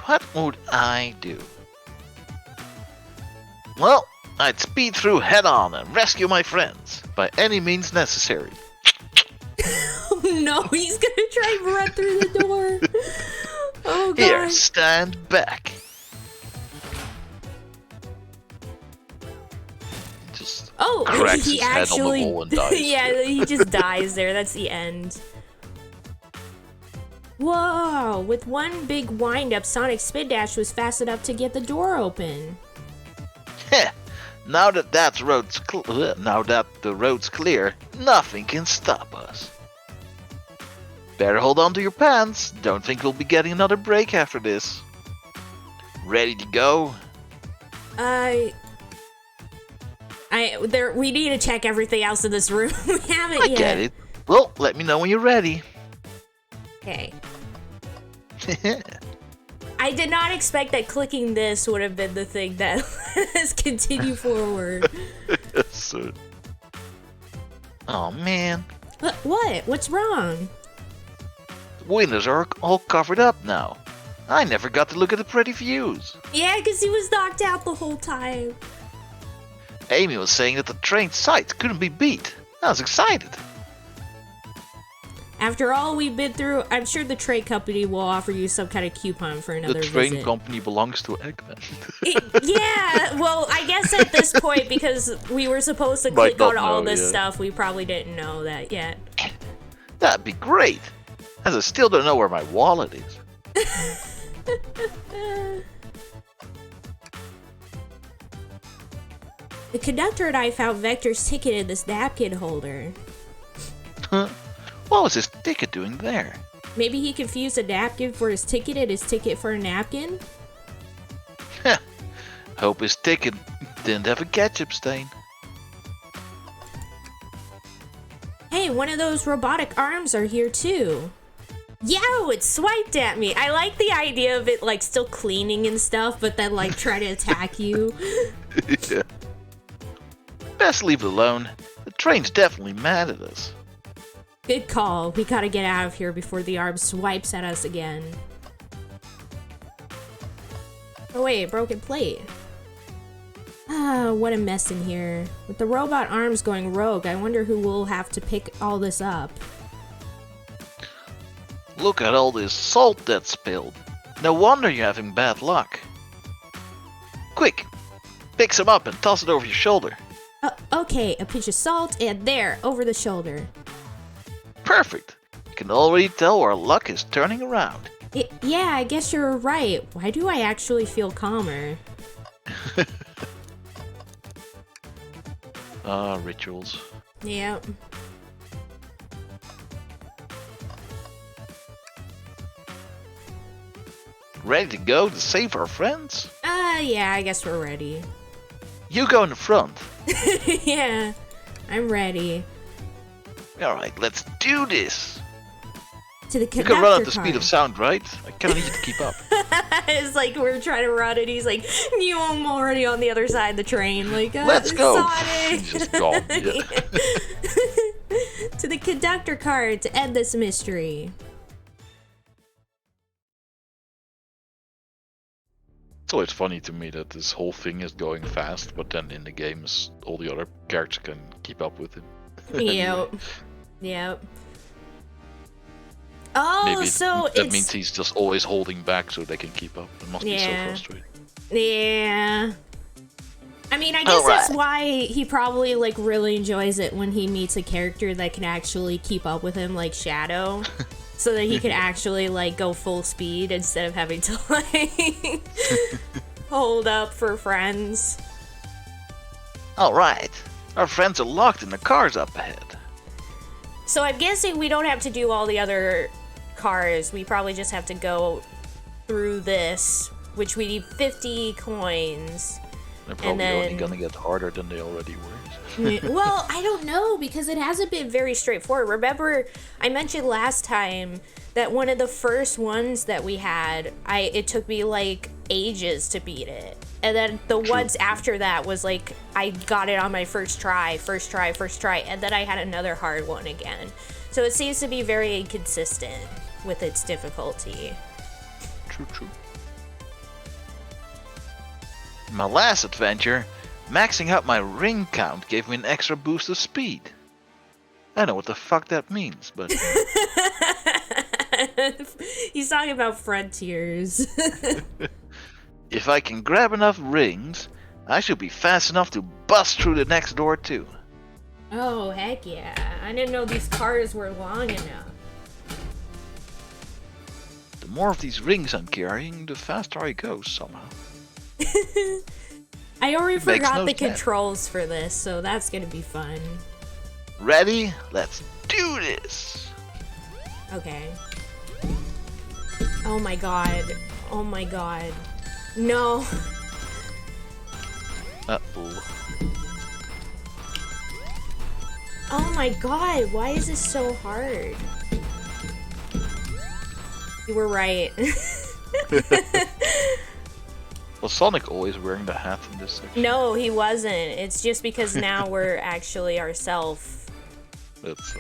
What would I do? Well, I'd speed through head on and rescue my friends by any means necessary. Oh no, he's gonna try and run through the door. Oh god. Here, stand back. Just cracks he his head actually on the wall and dies. yeah, he just dies there. That's the end. Whoa! With one big wind-up, Sonic Spin Dash was fast enough to get the door open. Heh. Now that the road's clear, nothing can stop us. Better hold on to your pants. Don't think we'll be getting another break after this. Ready to go? We need to check everything else in this room. We haven't yet. I get it. Well, let me know when you're ready. Okay. I did not expect that clicking this would have been the thing that let us continue forward. So... Oh man. What? What's wrong? The windows are all covered up now. I never got to look at the pretty views. Yeah, because he was knocked out the whole time. Amy was saying that the train sight couldn't be beat. I was excited. After all we've been through, I'm sure the train company will offer you some kind of coupon for another visit. The train company belongs to Eggman. Yeah, well, I guess at this point, because we were supposed to click on all this stuff, we probably didn't know that yet. That'd be great, as I still don't know where my wallet is. The conductor and I found Vector's ticket in this napkin holder. Huh? What was his ticket doing there? Maybe he confused a napkin for his ticket and his ticket for a napkin? Hope his ticket didn't have a ketchup stain. Hey, one of those robotic arms are here too. Yo, it swiped at me. I like the idea of it like still cleaning and stuff, but then like try to attack you. Yeah. Best leave it alone. The train's definitely mad at us. Good call. We gotta get out of here before the arm swipes at us again. Oh wait, broken plate. Ah, what a mess in here. With the robot arms going rogue, I wonder who will have to pick all this up. Look at all this salt that's spilled. No wonder you're having bad luck. Quick, pick some up and toss it over your shoulder. Okay, a pinch of salt, and there, over the shoulder. Perfect. You can already tell our luck is turning around. Yeah, I guess you're right. Why do I actually feel calmer? Rituals. Yep. Ready to go to save our friends? Yeah, I guess we're ready. You go in the front. Yeah, I'm ready. Alright, let's do this. To the conductor You can run at the car. speed of sound, right? I kinda need you to keep up. It's like we're trying to run and he's like, I'm already on the other side of the train. Like, Let's go. Sonic. He's just gone. Yeah. To the conductor car to end this mystery. It's always funny to me that this whole thing is going fast, but then in the games, all the other characters can keep up with him. Yep. Yep. Oh, Maybe so that means he's just always holding back so they can keep up. It must be so frustrating. Yeah. I mean, I guess that's why he probably like really enjoys it when he meets a character that can actually keep up with him, like Shadow. So that he can actually, like, go full speed instead of having to, like, hold up for friends. Alright. Our friends are locked in the cars up ahead. So I'm guessing we don't have to do all the other cars. We probably just have to go through this, which we need 50 coins. They're probably only gonna get harder than they already were. Well, I don't know, because it hasn't been very straightforward. Remember, I mentioned last time that one of the first ones that we had, it took me like ages to beat it. And then the ones after that was like, I got it on my first try, and then I had another hard one again. So it seems to be very inconsistent with its difficulty. True. My last adventure, maxing out my ring count gave me an extra boost of speed. I don't know what the fuck that means, but... He's talking about frontiers. If I can grab enough rings, I should be fast enough to bust through the next door too. Oh, heck yeah. I didn't know these cars were long enough. The more of these rings I'm carrying, the faster I go somehow. I already forgot no the sense. controls for this, so that's gonna be fun. Ready? Let's do this! Okay. Oh my god. Oh my god. No. Uh-oh. Oh my god, why is this so hard? You were right. Was Sonic always wearing the hat in this section? No, he wasn't. It's just because now we're actually ourselves. That's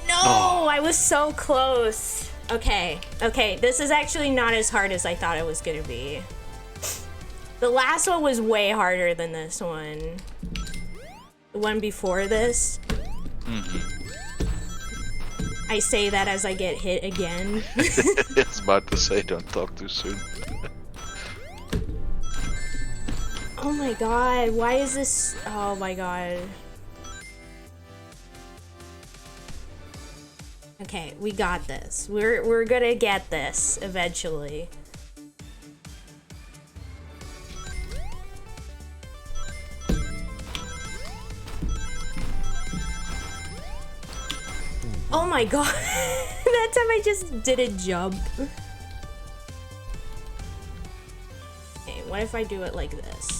No, I was so close. Okay, this is actually not as hard as I thought it was gonna be. The last one was way harder than this one. The one before this. I say that as I get hit again. It's about to say don't talk too soon. Oh my god, why is this? Oh my god. Okay, we got this. We're gonna get this eventually. Oh my god. That time I just didn't jump. Okay, what if I do it like this?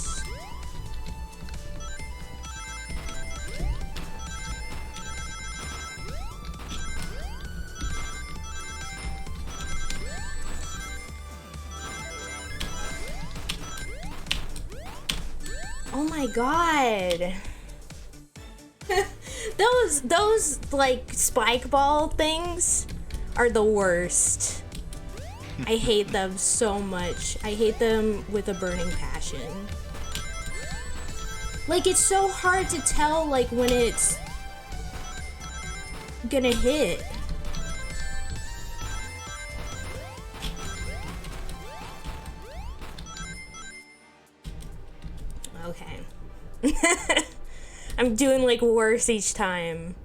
Oh my god. those like spike ball things are the worst. I hate them so much. I hate them with a burning passion. Like, it's so hard to tell like when it's gonna hit. Okay. I'm doing like worse each time.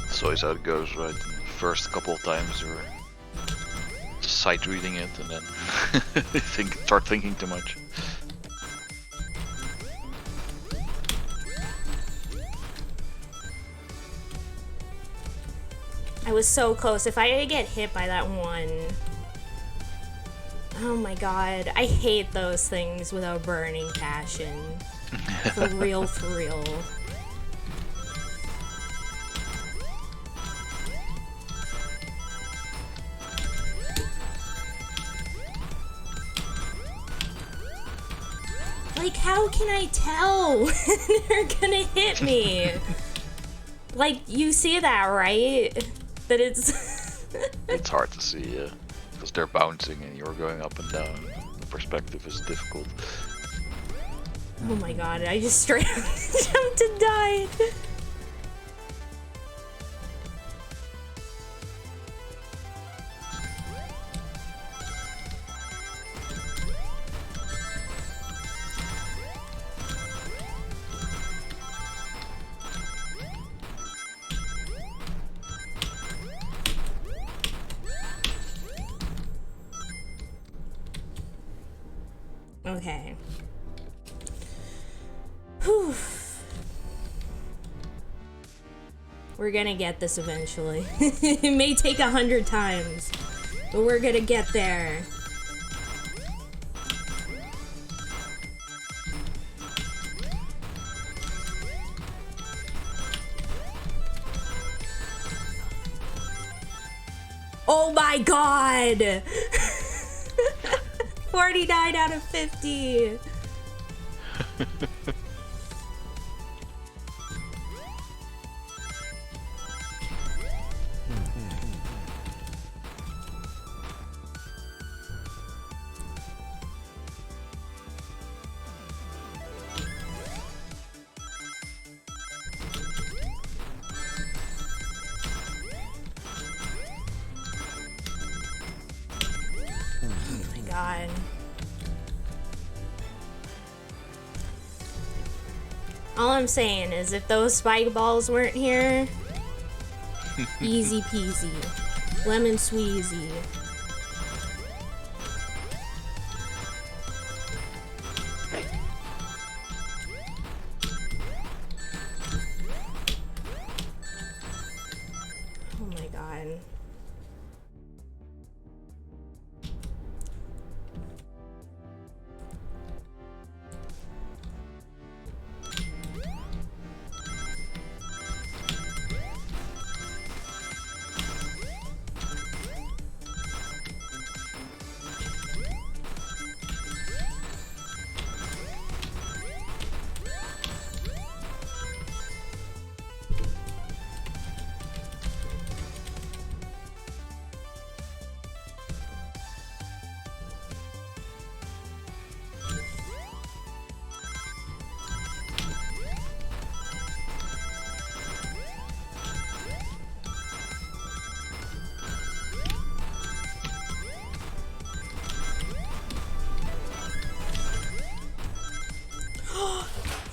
That's always how it goes, right? The first couple of times you're sight reading it and then start thinking too much. I was so close. If I get hit by that one... Oh my god. I hate those things with a burning passion. For real, for real. Like, how can I tell when they're gonna hit me? Like, you see that, right? That it's... It's hard to see, yeah. Because they're bouncing and you're going up and down. The perspective is difficult. Oh my god, I just straight up jumped and died. Okay. Whew. We're gonna get this eventually. It may take 100 times, but we're gonna get there. Oh my god! 49 out of 50! god. All I'm saying is if those spike balls weren't here, easy peasy. Lemon squeezy. Oh my god.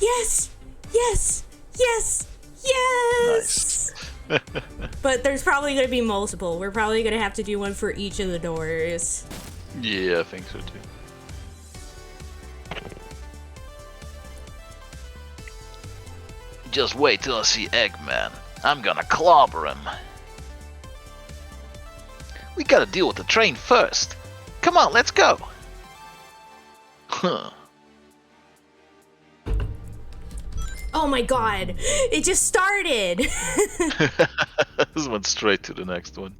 Yes! Yes! Yes! Yes! Nice. But there's probably gonna be multiple. We're probably gonna have to do one for each of the doors. Yeah, I think so too. Just wait till I see Eggman. I'm gonna clobber him. We gotta deal with the train first. Come on, let's go. Huh. Oh my god! It just started! This went straight to the next one.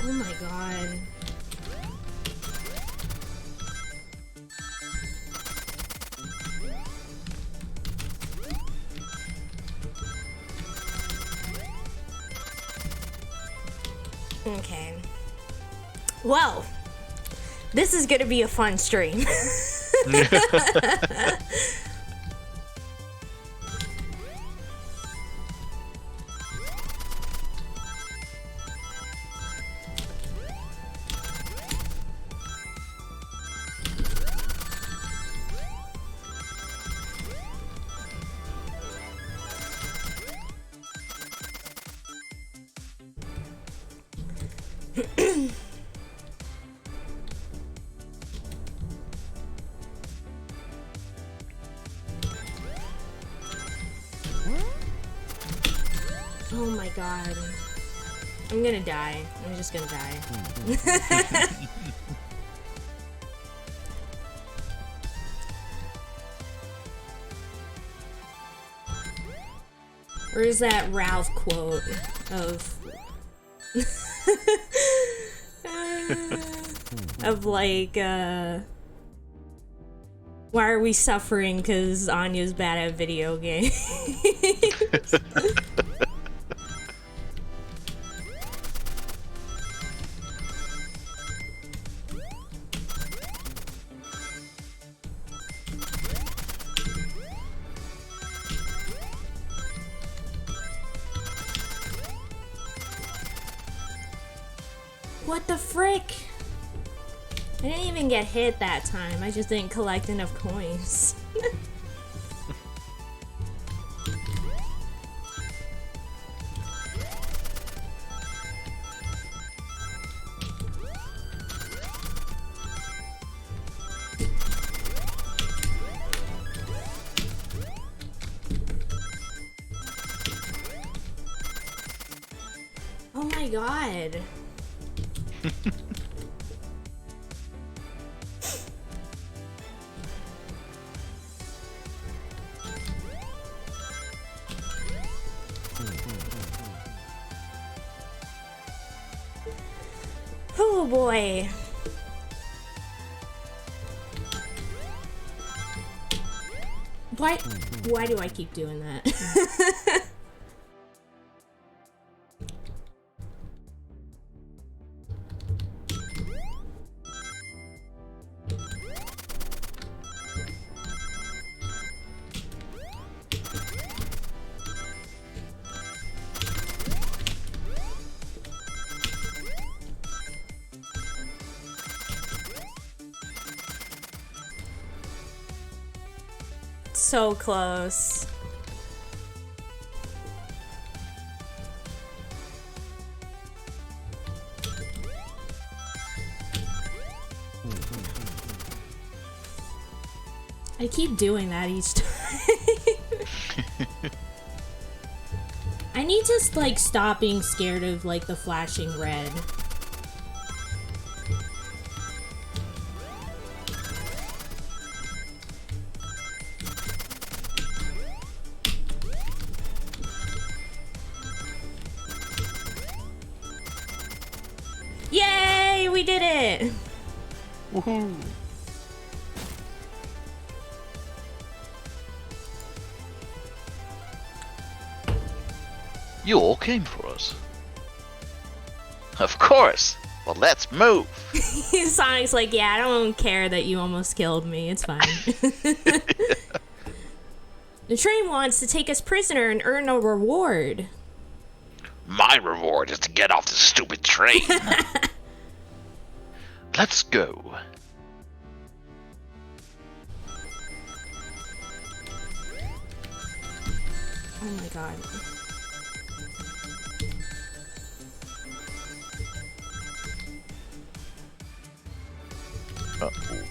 Oh my god. Okay. Well, this is gonna be a fun stream. Oh my god. I'm gonna die. I'm just gonna die. Where's that Ralph quote of... of like, why are we suffering because Anya's bad at video games? What the frick? I didn't even get hit that time. I just didn't collect enough coins. Oh my god. Oh boy. Why do I keep doing that? So close. I keep doing that each time. I need to like stop being scared of like the flashing red. Yay, we did it. Woohoo! You all came for us. Of course. Well, let's move. Sonic's like, yeah, I don't care that you almost killed me. It's fine. The train wants to take us prisoner and earn a reward. My reward is to get off this stupid train. Let's go. Oh my god. Uh-oh.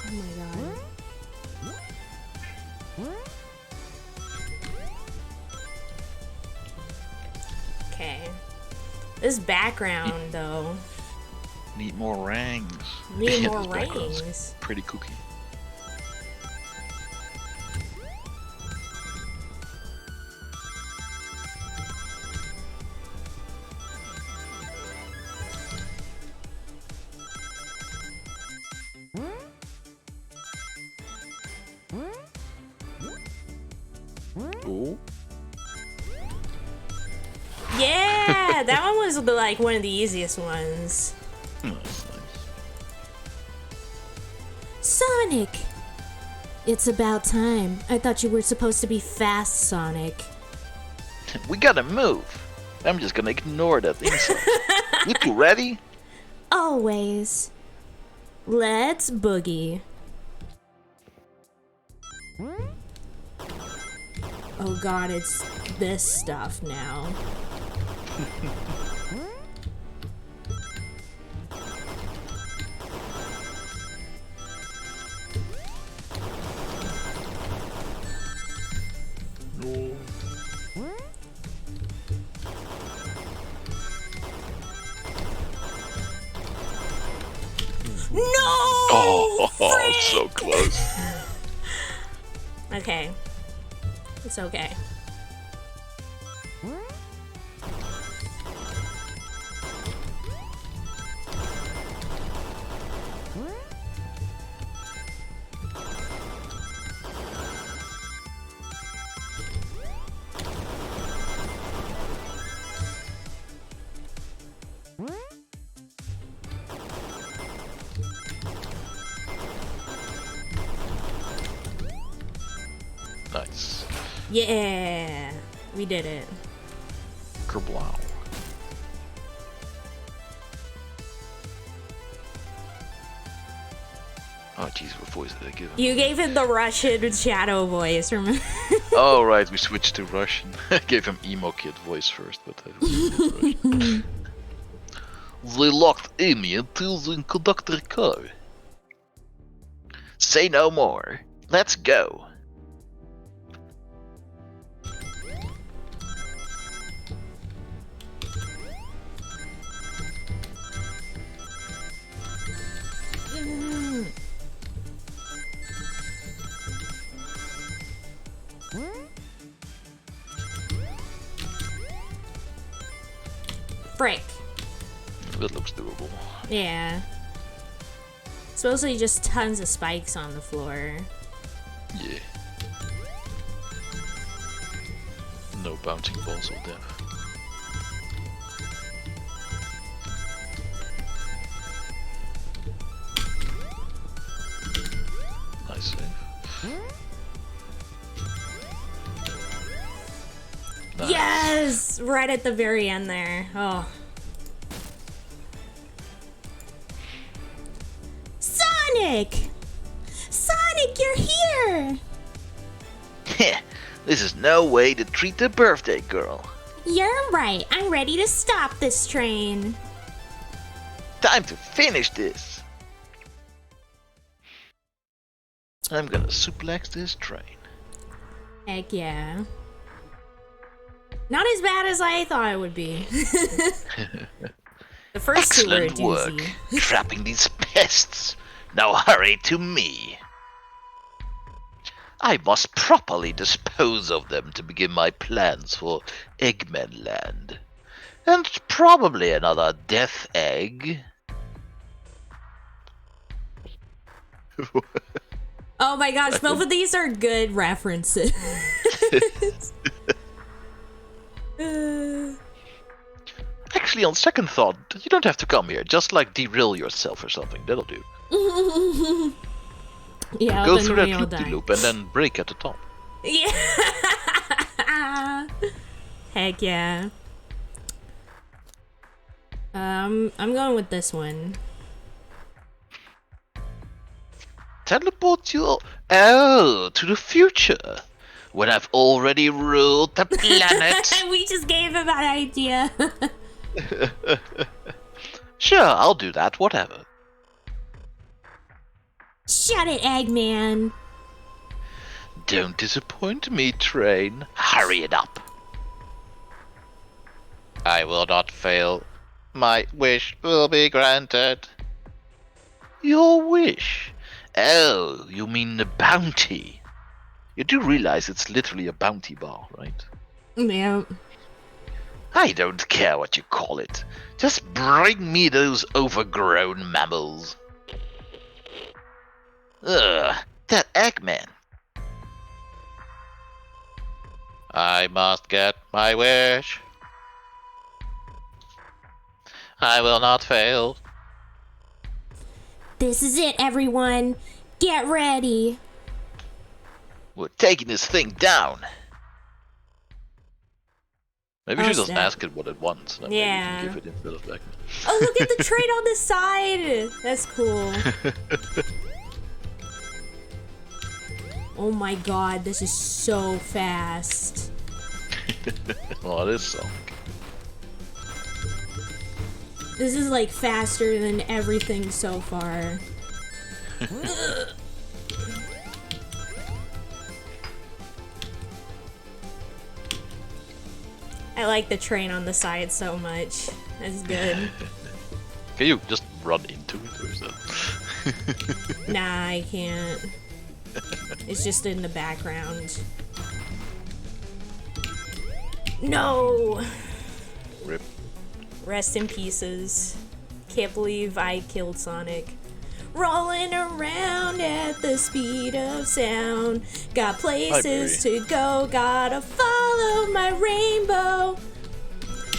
Oh my god. Okay. This background, though. Need more rings. Need Yeah, more this background's rings. Pretty cookie. Oh. Yeah, that one was like one of the easiest ones. That's nice. Sonic! It's about time. I thought you were supposed to be fast, Sonic. We gotta move. I'm just gonna ignore that insult. You two ready? Always. Let's boogie. Oh god, it's this stuff now. No. No! Oh, so close. Okay. It's okay. Nice. Yeah, we did it. Kerblow. Oh jeez, what voice did I give him? You gave him the Russian shadow voice, remember? Oh right, we switched to Russian. I gave him emo kid voice first, but I did Russian. They locked Amy until the conductor car. Say no more. Let's go. Frick. That looks doable. Yeah. Supposedly just tons of spikes on the floor. Yeah. No bouncing balls of death. Nice save. Nice. Yes! Right at the very end there. Oh. Sonic! Sonic, you're they're here! Heh, this is no way to treat a birthday girl. You're right. I'm ready to stop this train. Time to finish this. I'm gonna suplex this train. Heck yeah. Not as bad as I thought it would be. The first two were a Excellent work, doozy. trapping these pests. Now hurry to me. I must properly dispose of them to begin my plans for Eggman Land. And probably another death egg. Oh my gosh, both of these are good references. Actually, on second thought, you don't have to come here. Just like derail yourself or something. That'll do. Yeah, Go then through we that all die. loop-de-loop and then break at the top. Yeah. Heck yeah. I'm going with this one. Teleport you to the future when I've already ruled the planet. We just gave him that idea. Sure, I'll do that, whatever. Shut it, Eggman. Don't disappoint me, train. Hurry it up. I will not fail. My wish will be granted. Your wish? Oh, you mean the bounty. You do realize it's literally a bounty bar, right? Yeah. I don't care what you call it. Just bring me those overgrown mammals. Ugh, that Eggman. I must get my wish. I will not fail. This is it, everyone. Get ready. We're taking this thing down. Maybe we Oh, should just snap. ask it what it wants. Then maybe we Yeah. can give it instead of Eggman. Oh, look at the train on the side. That's cool. Oh my god, this is so fast. Well, it is so. This is like faster than everything so far. I like the train on the side so much. That's good. Can you just run into it, or is that? Nah, I can't. It's just in the background. No! Rip. Rest in pieces. Can't believe I killed Sonic. Rolling around at the speed of sound. Got places to go, gotta follow my rainbow.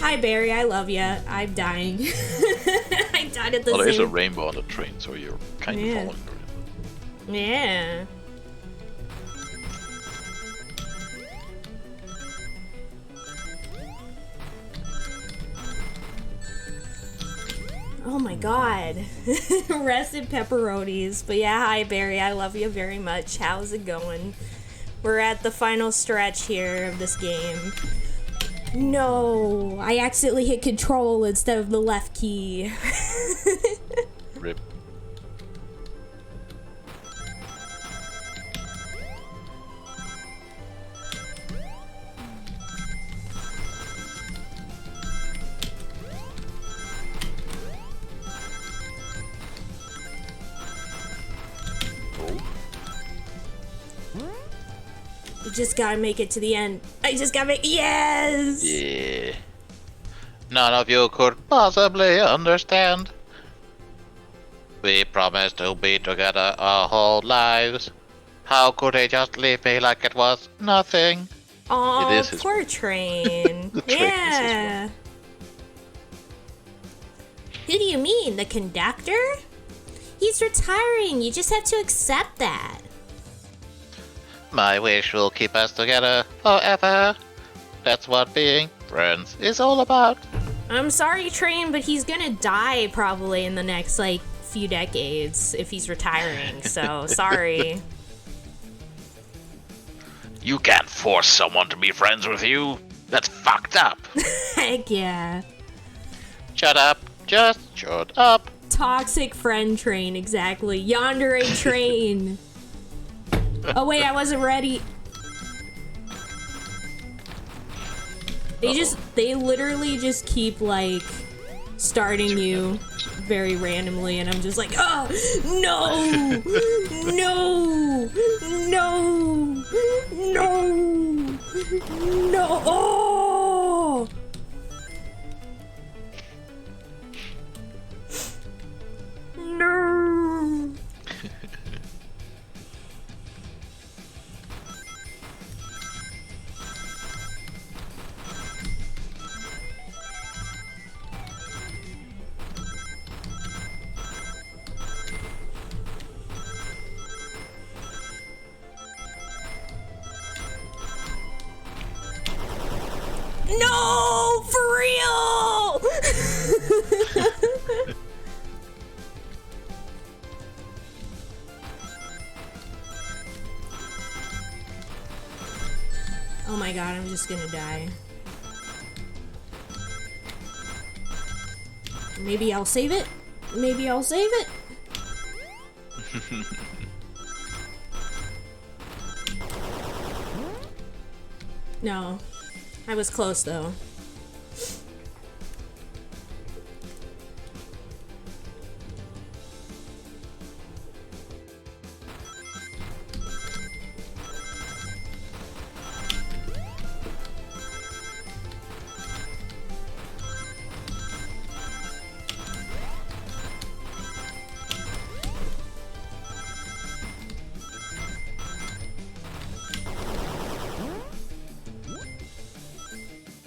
Hi Barry, I love ya. I'm dying. I died at the Well, there is a same. rainbow on the train, so you're kind of Yeah. following the rainbow. Yeah. Oh my god. Rest in pepperonis. But yeah, hi Barry, I love you very much. How's it going? We're at the final stretch here of this game. No, I accidentally hit control instead of the left key. Rip. You just gotta make it to the end. I just gotta make. Yes! Yeah. None of you could possibly understand. We promised to be together our whole lives. How could they just leave me like it was nothing? Oh, It is his poor train. The train is his Yeah. Who do you mean? The conductor? He's retiring. You just have to accept that. My wish will keep us together forever. That's what being friends is all about. I'm sorry, train, but he's gonna die probably in the next, like, few decades if he's retiring. So, sorry. You can't force someone to be friends with you. That's fucked up. Heck yeah. Shut up. Just shut up. Toxic friend train, exactly. Yandere train. Oh wait, I wasn't ready. They literally just keep like starting you very randomly, and I'm just like, oh no, no, no, no, no, oh. No. No, for real. Oh my god, I'm just gonna die. Maybe I'll save it. Maybe I'll save it. No. I was close though.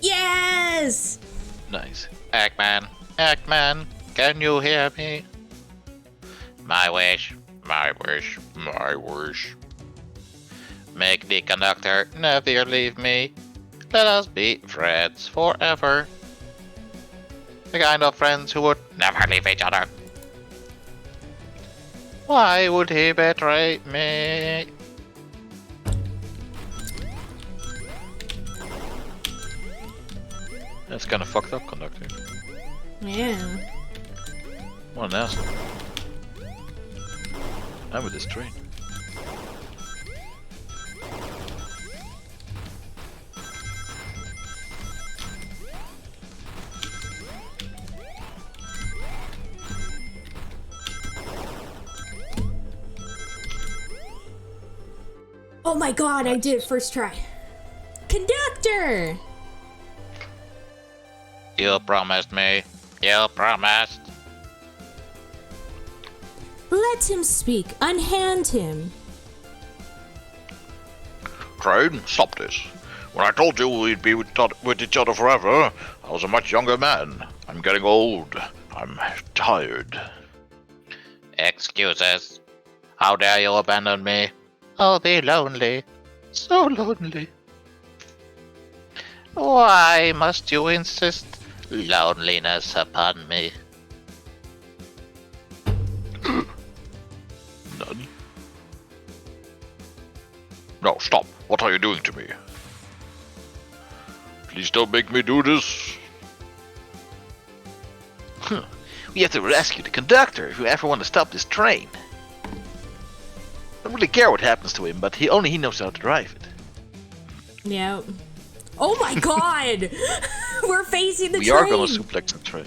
Yes! Nice. Eggman, Eggman, can you hear me? My wish, my wish, my wish. Make the conductor never leave me. Let us be friends forever. The kind of friends who would never leave each other. Why would he betray me? That's kind of fucked up, conductor. Yeah. What an asshole. I'm with this train. Oh my god, I did it first try. Conductor! You promised me. You promised. Let him speak. Unhand him. Train, stop this. When I told you we'd be with each other forever, I was a much younger man. I'm getting old. I'm tired. Excuses. How dare you abandon me? I'll be lonely. So lonely. Why must you insist loneliness upon me? None. No, stop. What are you doing to me? Please don't make me do this. We have to rescue the conductor if we ever want to stop this train. I don't really care what happens to him, but he knows how to drive it. Yeah. Oh my god! We're facing the train! We are gonna suplex the train.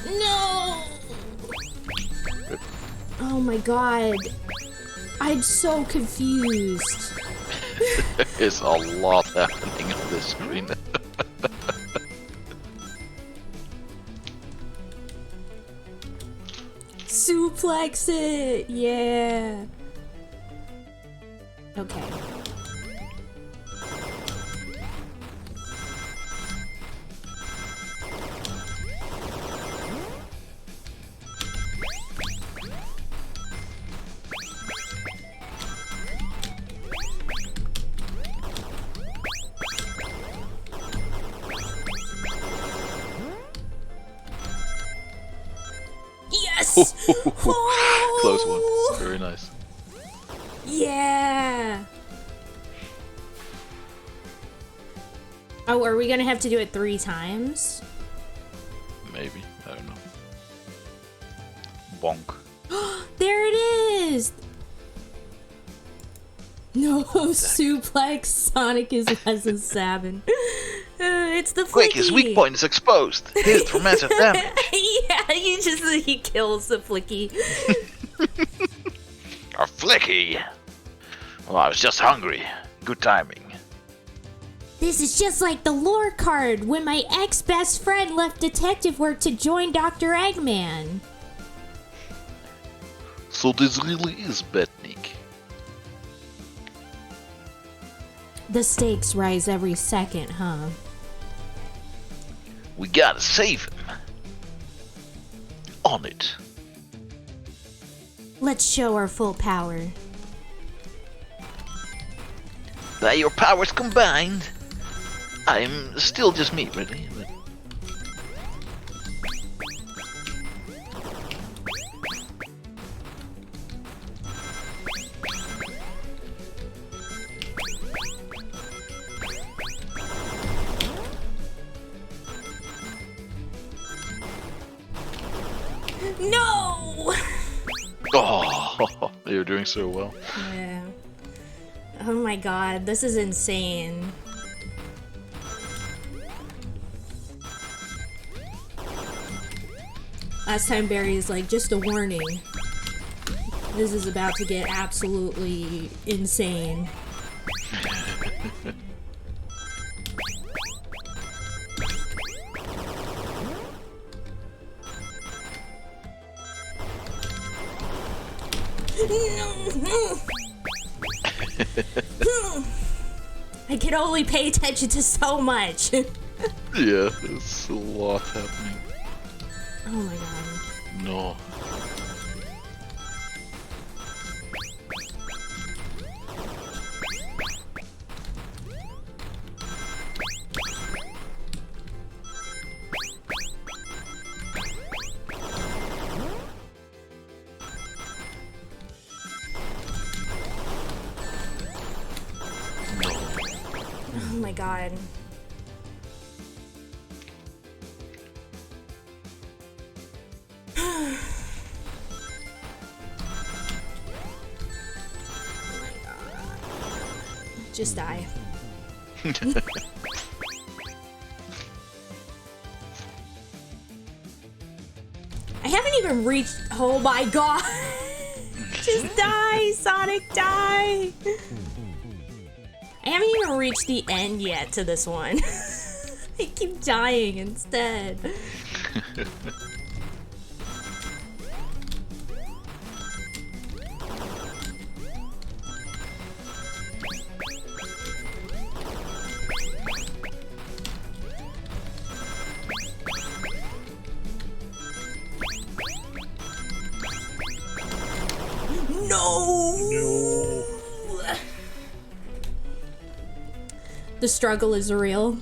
No! Oh my god. I'm so confused. There's a lot happening on this screen. Suplex it! Yeah! Okay. Yes! Close one. Oh! Very nice. Yeah! Oh, are we gonna have to do it 3 times? Maybe. I don't know. Bonk. There it is! No, suplex. Sonic is less than 7. It's the Quick, his weak flicky. point is exposed. Hit for massive damage. Yeah, he kills the flicky. A flicky. Well, I was just hungry. Good timing. This is just like the lore card when my ex-best friend left detective work to join Dr. Eggman. So this really is Betnik. The stakes rise every second, huh? We gotta save him. On it. Let's show our full power. By your powers combined, I'm still just me, really. But... No! Oh, you're doing so well. Yeah. Oh my god, this is insane. Last time Barry's like, just a warning. This is about to get absolutely insane. I can only pay attention to so much. Yeah, there's a lot happening. Oh my god. No. Oh my god. Just die. I haven't even reached. Oh my god! Just die, Sonic, die! I haven't even reached the end yet to this one. I keep dying instead. No! The struggle is real.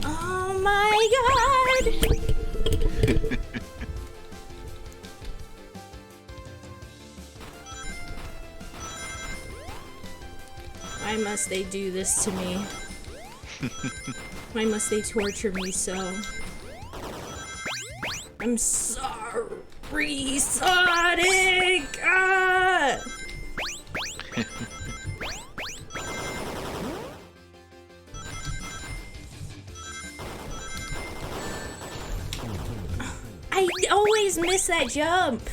Oh my god! Why must they do this to me? Why must they torture me so? I'm sorry, Sonic! Ah! I always miss that jump.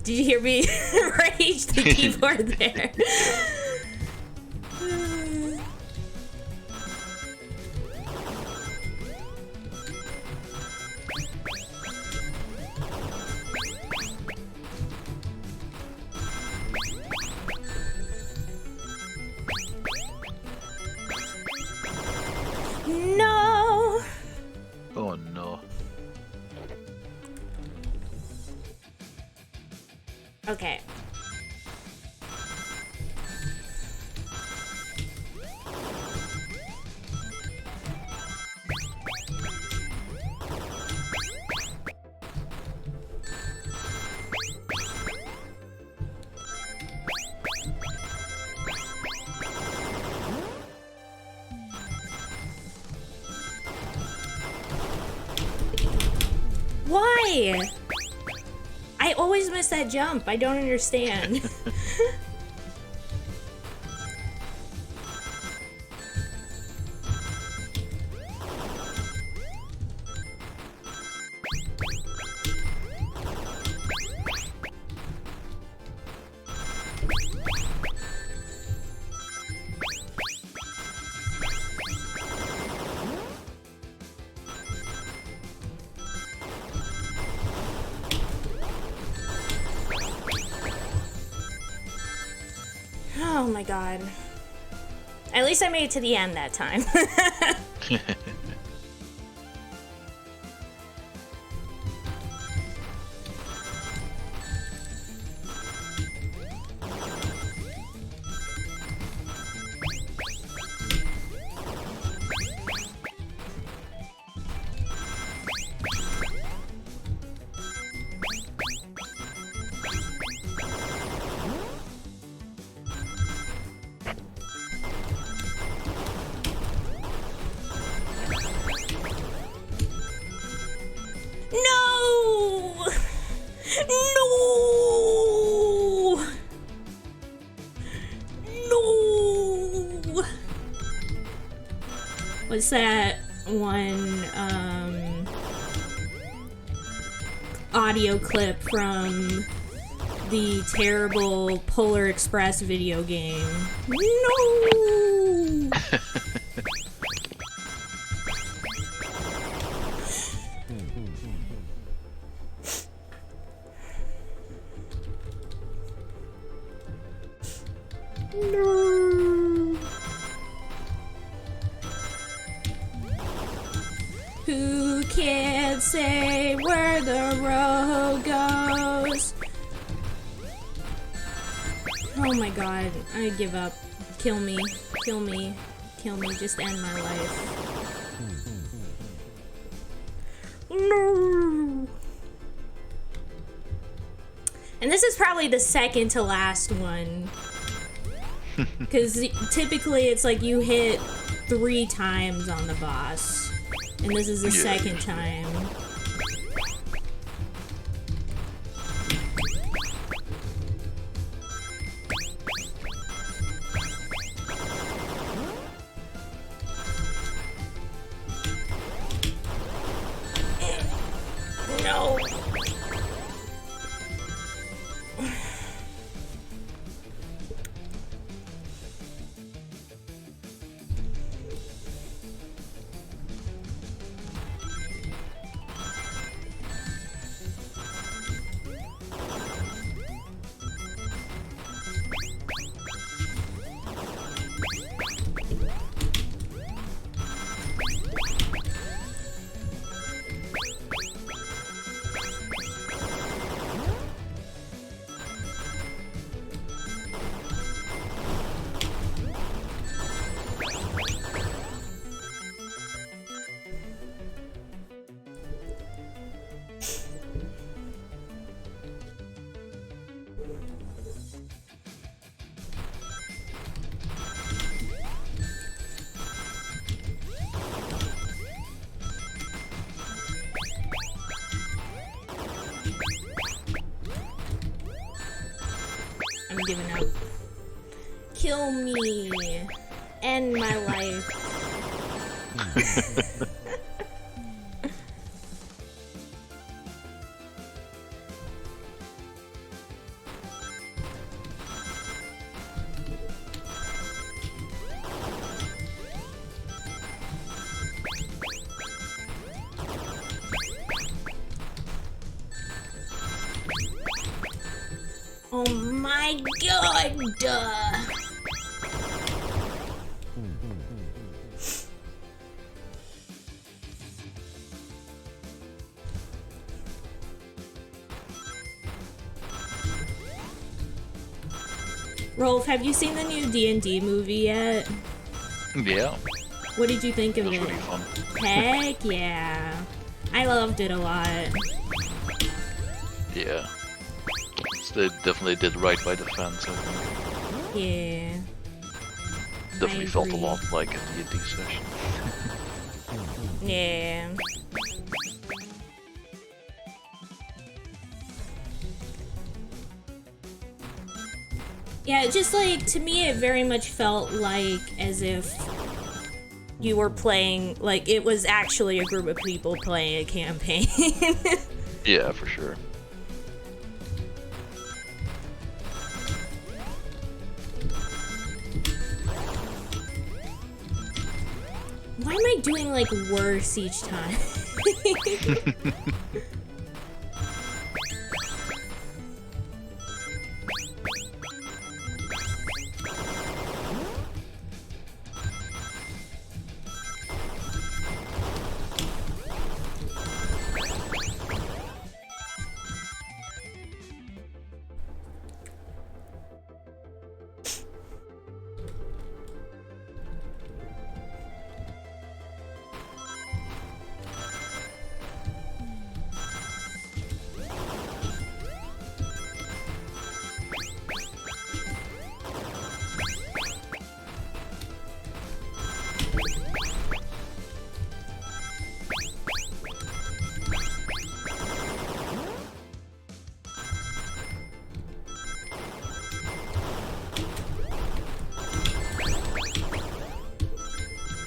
Did you hear me rage the keyboard there? No! Oh no. Okay. Why? I always miss that jump. I don't understand. Oh my god. At least I made it to the end that time. No! No! No! What's that one, audio clip from the terrible Polar Express video game? No! No. Who can say where the road goes? Oh my god, I give up. Kill me, kill me, kill me, just end my life. No. And this is probably the second to last one. Because typically it's like you hit 3 times on the boss. And this is the second time. No. I'm giving up. Kill me. End my life. Oh my god! Rolf, have you seen the new D&D movie yet? Yeah, What did you think of it was it? really fun. Heck yeah. I loved it a lot. Yeah. So they definitely did right by the fans, I think. Yeah. Definitely felt a agree. lot like a D&D session. Yeah. Yeah, just like, to me it very much felt like as if you were playing, like it was actually a group of people playing a campaign. Yeah, for sure. Why am I doing like worse each time?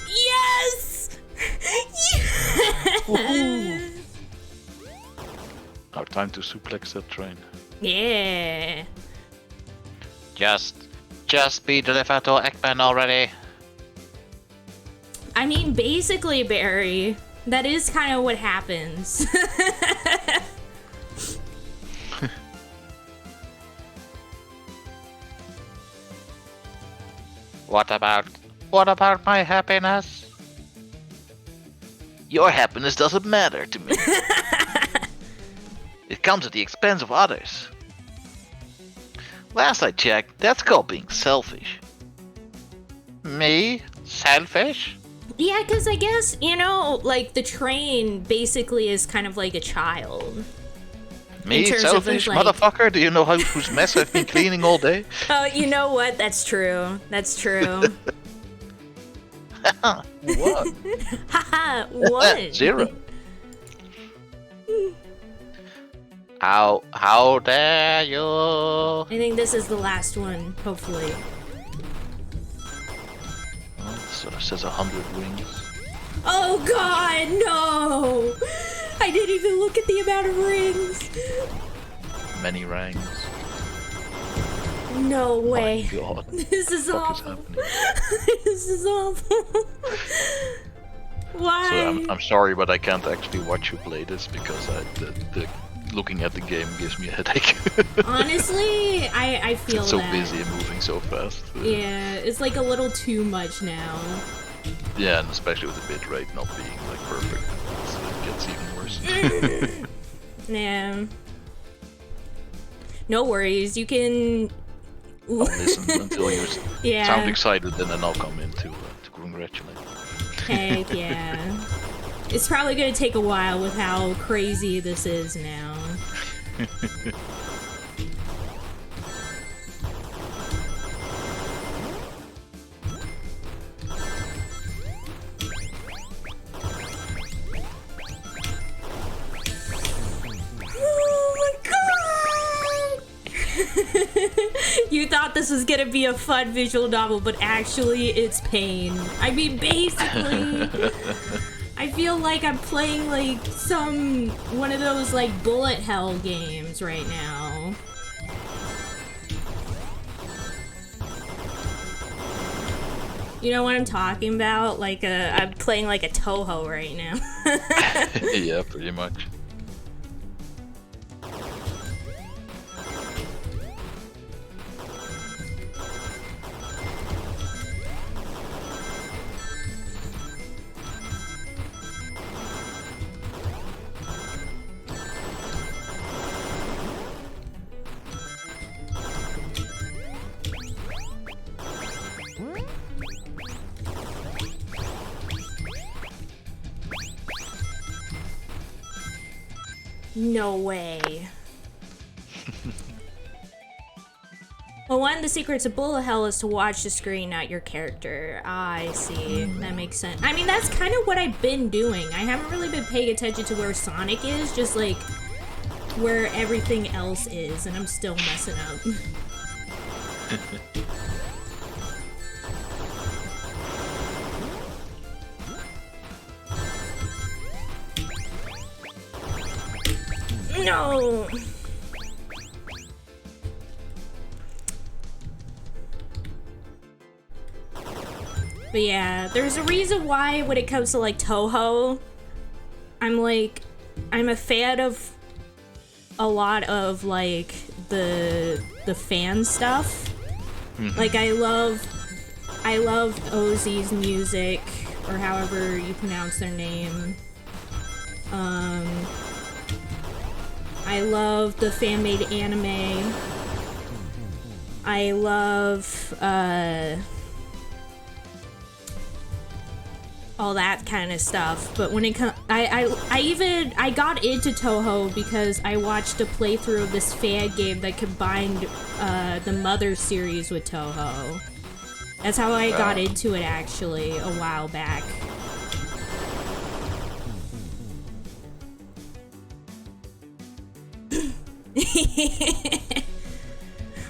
Yes! Yes! Our time to suplex that train. Yeah. Just be delivered to Ekman already. I mean, basically, Barry, that is kind of what happens. What about my happiness? Your happiness doesn't matter to me. It comes at the expense of others. Last I checked, that's called being selfish. Me? Selfish? Yeah, because I guess, you know, like, the train basically is kind of like a child. Me? terms of, Selfish? like- Motherfucker? Do you know whose mess I've been cleaning all day? Oh, you know what? That's true. That's true. What? Haha, what? 0. How dare you? I think this is the last one, hopefully. Oh, so it says 100 rings. Oh god, no! I didn't even look at the amount of rings. Many ranks. No way. My god. This is What is awful. happening? This is awful. Why? So I'm sorry, but I can't actually watch you play this because the looking at the game gives me a headache. Honestly, I feel It's so that. busy and moving so fast. Yeah, it's like a little too much now. Yeah, and especially with the bitrate not being like perfect, it gets even worse. Yeah. No worries, you can. I'll listen until you Yeah. sound excited, and then I'll come in to congratulate. Heck yeah. It's probably gonna take a while with how crazy this is now. Oh my god! You thought this was gonna be a fun visual novel, but actually it's pain. I mean, basically, I feel like I'm playing like one of those like bullet hell games right now. You know what I'm talking about? Like I'm playing like a Toho right now. Yeah, pretty much. No way. Well, one of the secrets of bullet hell is to watch the screen, not your character. Ah, I see. That makes sense. I mean, that's kind of what I've been doing. I haven't really been paying attention to where Sonic is, just like where everything else is, and I'm still messing up. No! But yeah, there's a reason why when it comes to like Toho, I'm a fan of a lot of like the fan stuff. Like I love Ozzy's music, or however you pronounce their name. I love the fan-made anime. I love all that kind of stuff. But when it comes, I got into Toho because I watched a playthrough of this fan game that combined the Mother series with Toho. That's how I got into it actually a while back.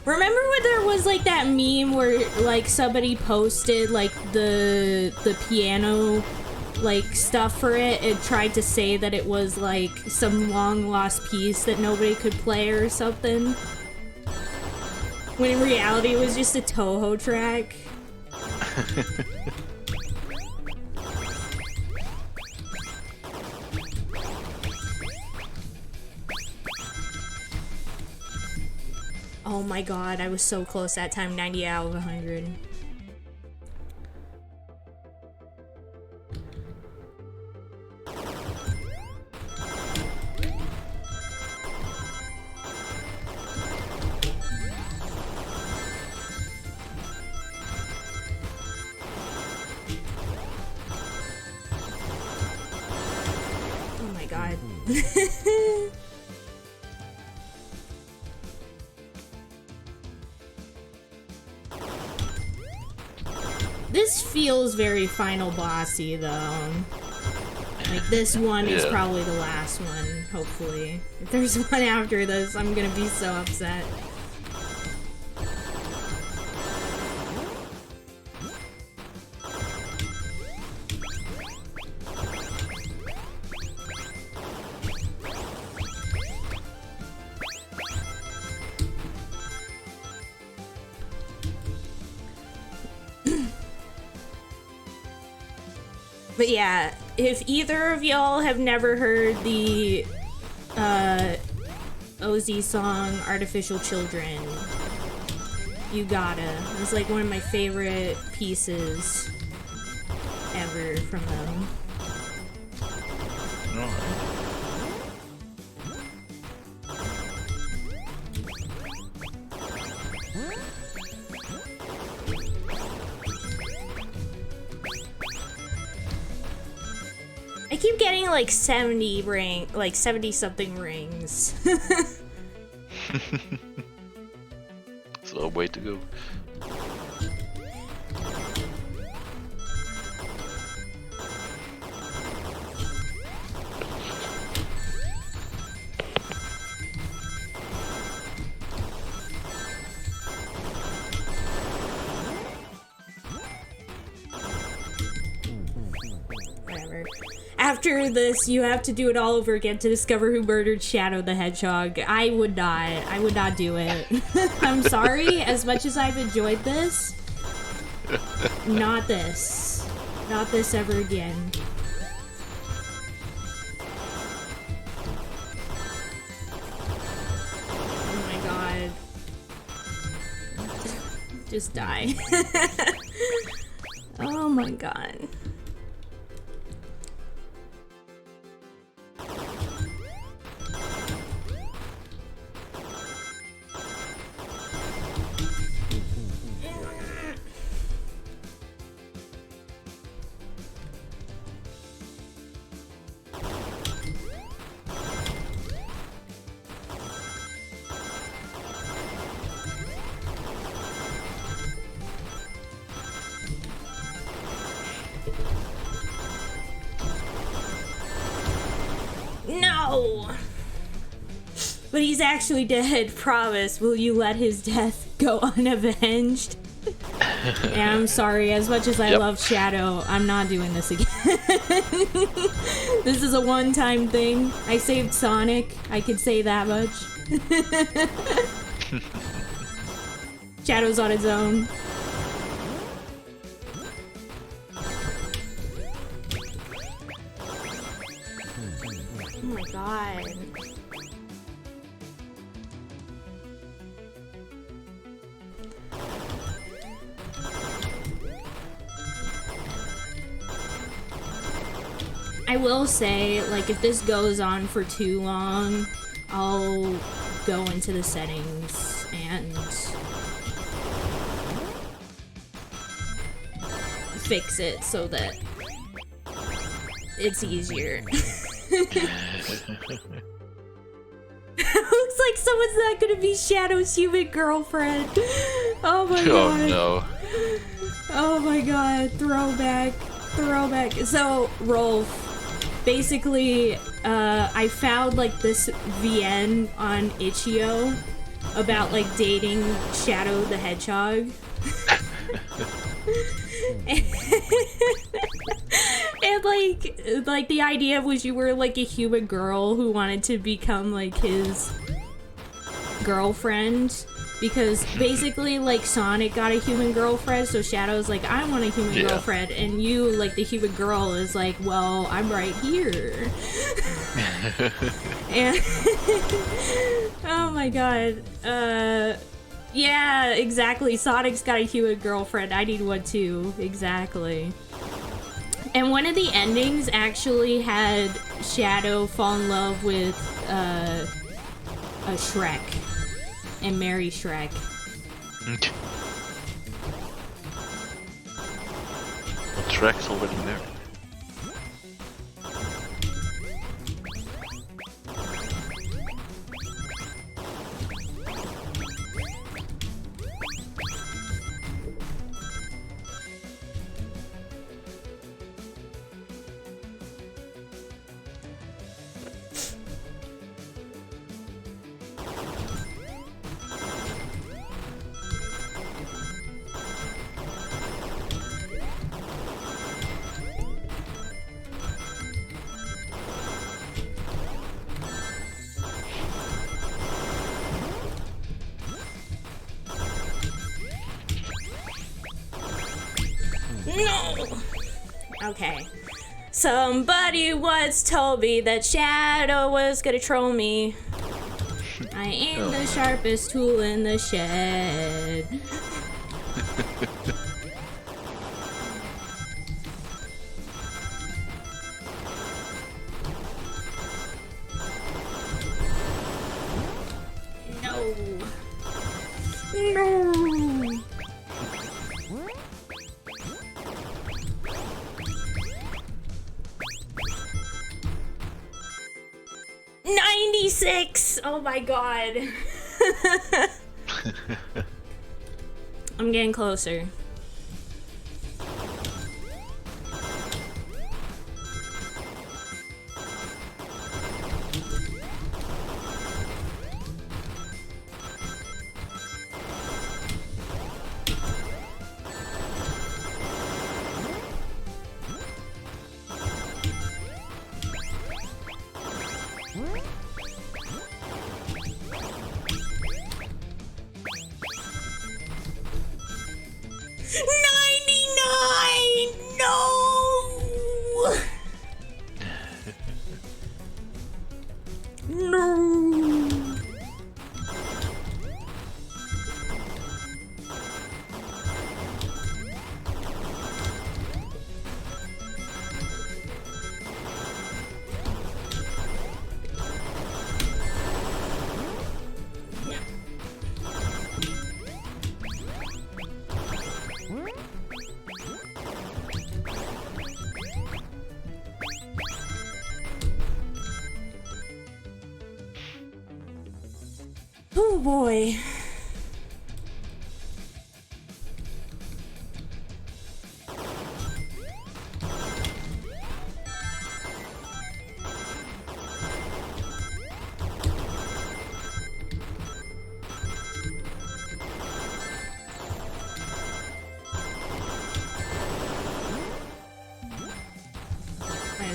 Remember when there was like that meme where like somebody posted like the piano like stuff for it and tried to say that it was like some long lost piece that nobody could play or something? When in reality it was just a Toho track. Oh my god, I was so close that time, 90 out of 100. Oh my god. This feels very final bossy though. Like this one is probably the last one, hopefully. If there's one after this, I'm gonna be so upset. But yeah, if either of y'all have never heard the Ozzy song Artificial Children, you gotta. It's like one of my favorite pieces ever from them. I keep getting like 70 something rings. So a way to go. Whatever. After this, you have to do it all over again to discover who murdered Shadow the Hedgehog. I would not do it. I'm sorry, as much as I've enjoyed this. Not this. Not this ever again. Oh my god. Just die. Oh my god. No! But he's actually dead. Promise. Will you let his death go unavenged? Yeah, I'm sorry. As much as I love Shadow, I'm not doing this again. This is a one-time thing. I saved Sonic. I could say that much. Shadow's on his own. Oh my god. I will say, like, if this goes on for too long, I'll go into the settings and fix it so that it's easier. Looks like someone's not gonna be Shadow's human girlfriend. Oh my god. Oh no. Oh my god. Throwback. Throwback. So, Rolf, basically, I found like this VN on Itch.io about like dating Shadow the Hedgehog. And like the idea was you were like a human girl who wanted to become like his girlfriend, because basically like Sonic got a human girlfriend, so Shadow's like, I want a human girlfriend, and you, like the human girl, is like, well, I'm right here. And oh my god. Yeah, exactly. Sonic's got a human girlfriend. I need one too. Exactly. And one of the endings actually had Shadow fall in love with a Shrek and marry Shrek. Okay. Well, Shrek's already married. No! Okay. Somebody once told me that Shadow was gonna troll me. I ain't the sharpest tool in the shed. No. No. 96! Oh my god. I'm getting closer. Oh boy.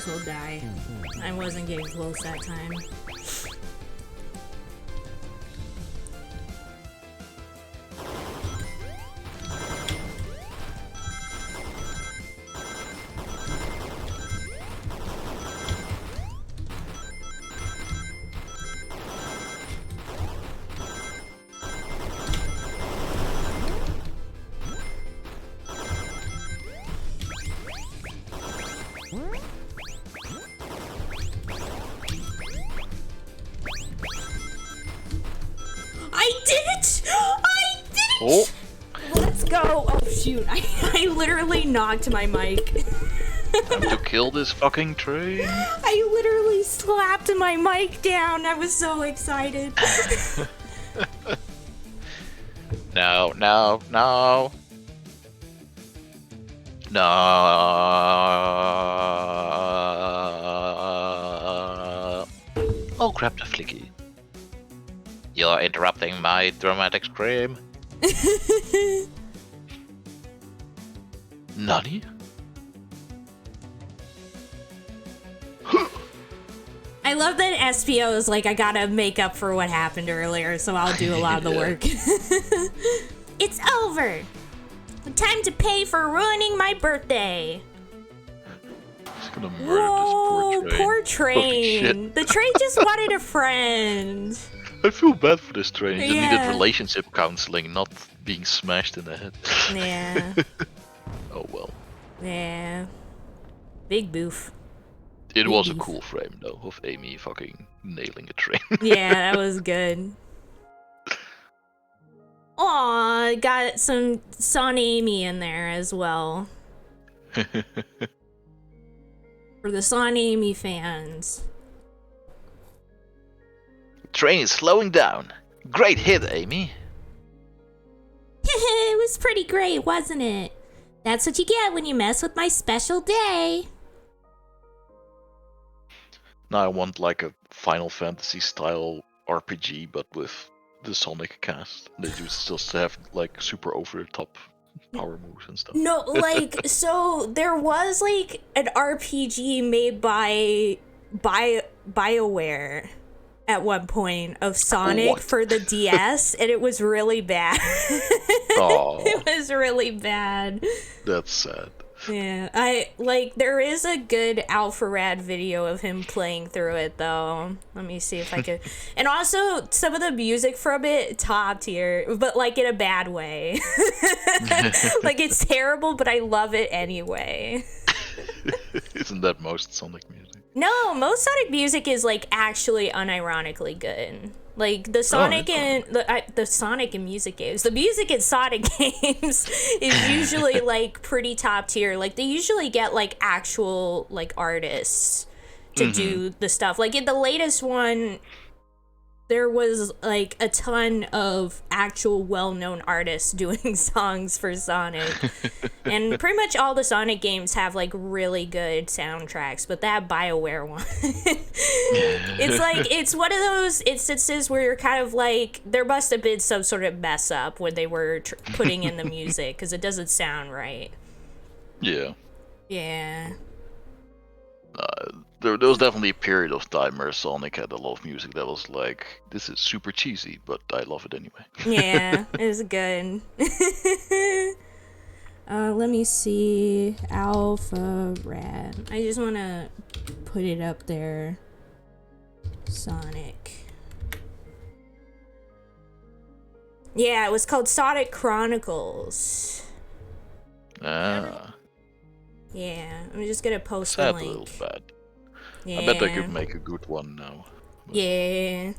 as well die. I wasn't getting close that time. I did it! I did it! Oh, Let's go! Oh shoot, I literally knocked my mic. time to kill this fucking train. I literally slapped my mic down. I was so excited. No, no, no. No. Oh, crap the flicky. You're interrupting my dramatic scream. Nani? I love that SPO is like, I gotta make up for what happened earlier, so I'll do a lot of the work. It's over! Time to pay for ruining my birthday! He's gonna murder Whoa, this poor train. Holy train! shit. The train just wanted a friend! I feel bad for this train. He just Yeah. needed relationship counseling, not being smashed in the head. Yeah, Oh well. yeah. Big boof. It was a Beef. cool frame though, of Amy fucking nailing a train. Yeah, that was good. Aw, got some Son Amy in there as well. For the Son Amy fans. Train is slowing down. Great hit, Amy. It was pretty great, wasn't it? That's what you get when you mess with my special day. Now I want like a Final Fantasy style RPG, but with the Sonic cast. They just have like super over the top power moves and stuff. No, like, so there was like an RPG made by BioWare at one point of Sonic What? for the DS, and it was really bad. Oh, It was really bad. that's sad. Yeah, there is a good Alpha Rad video of him playing through it, though. Let me see if I could. And also, some of the music from it, top tier, but like in a bad way. Like, it's terrible, but I love it anyway. Isn't that most Sonic music? No, most Sonic music is like actually unironically good. Like the Sonic and the Sonic and music games, the music in Sonic games is usually like pretty top tier. Like they usually get like actual like artists to do the stuff. Like in the latest one, there was like a ton of actual well-known artists doing songs for Sonic. And pretty much all the Sonic games have like really good soundtracks, but that BioWare one, it's like, it's one of those instances where you're kind of like, there must have been some sort of mess up when they were putting in the music, because it doesn't sound right. Yeah. Yeah. There was definitely a period of time where Sonic had a lot of music that was like, this is super cheesy, but I love it anyway. Yeah, it was good. Let me see. Alpha Rad. I just want to put it up there. Sonic. Yeah, it was called Sonic Chronicles. Ah, Yeah, I'm just gonna post the sad link. little bad. Yeah. I bet they could make a good one now. Yeah.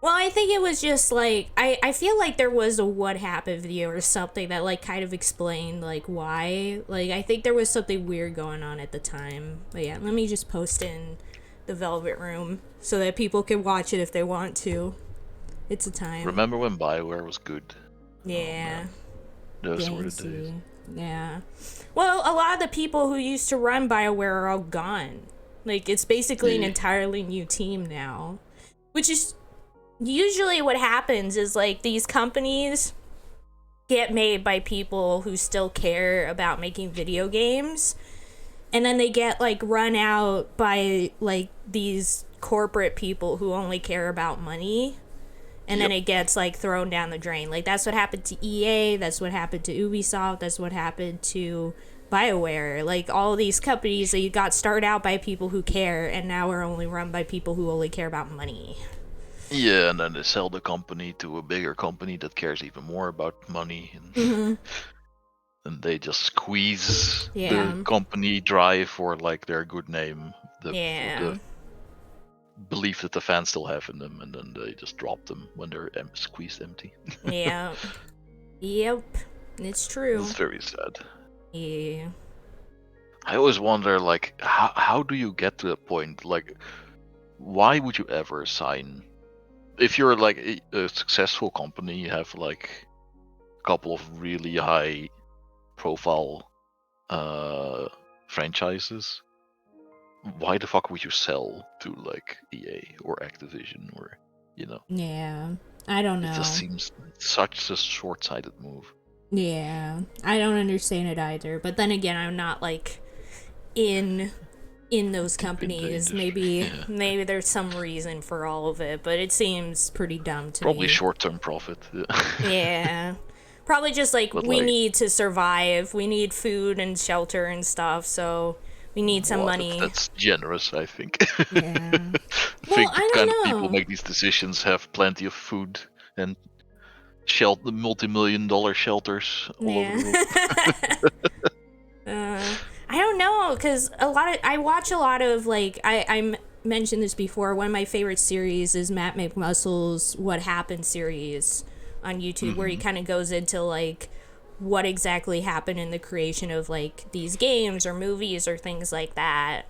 Well, I think it was just like, I feel like there was a what happened video or something that like kind of explained like why. Like I think there was something weird going on at the time. But yeah, let me just post in the Velvet Room so that people can watch it if they want to. It's a time. Remember when BioWare was good? Yeah. Those were the Gangsy. days. Yeah. Well, a lot of the people who used to run BioWare are all gone. Like, it's basically an Yeah. entirely new team now. Which is usually what happens is, like, these companies get made by people who still care about making video games. and then they get like run out by like these corporate people who only care about money, and then it gets like thrown down the drain. Like that's what happened to EA, that's what happened to Ubisoft, that's what happened to BioWare. Like all these companies that you got started out by people who care, and now are only run by people who only care about money. Yeah, and then they sell the company to a bigger company that cares even more about money, and, and they just squeeze the company dry for like their good name, the belief that the fans still have in them, and then they just drop them when they're squeezed empty. Yep, it's true. It's very sad. Yeah. I always wonder, like, how do you get to that point? Like, why would you ever sign? If you're like a successful company, you have like a couple of really high profile franchises, why the fuck would you sell to like EA or Activision or, you know? Yeah, I don't know. It just seems such a short-sighted move. Yeah, I don't understand it either. But then again, I'm not like in those companies. Maybe there's some reason for all of it, but it seems pretty dumb to me. Probably short-term profit. Yeah. Probably just like we need to survive. We need food and shelter and stuff, so we need some money. That's generous, I think. Yeah. I think the kind of people make these decisions have plenty of food and the multi-million-dollar shelters all over the world. I don't know, because I watch a lot of like I mentioned this before. One of my favorite series is Matt McMuscle's What Happened series on YouTube, where he kind of goes into like what exactly happened in the creation of like these games or movies or things like that.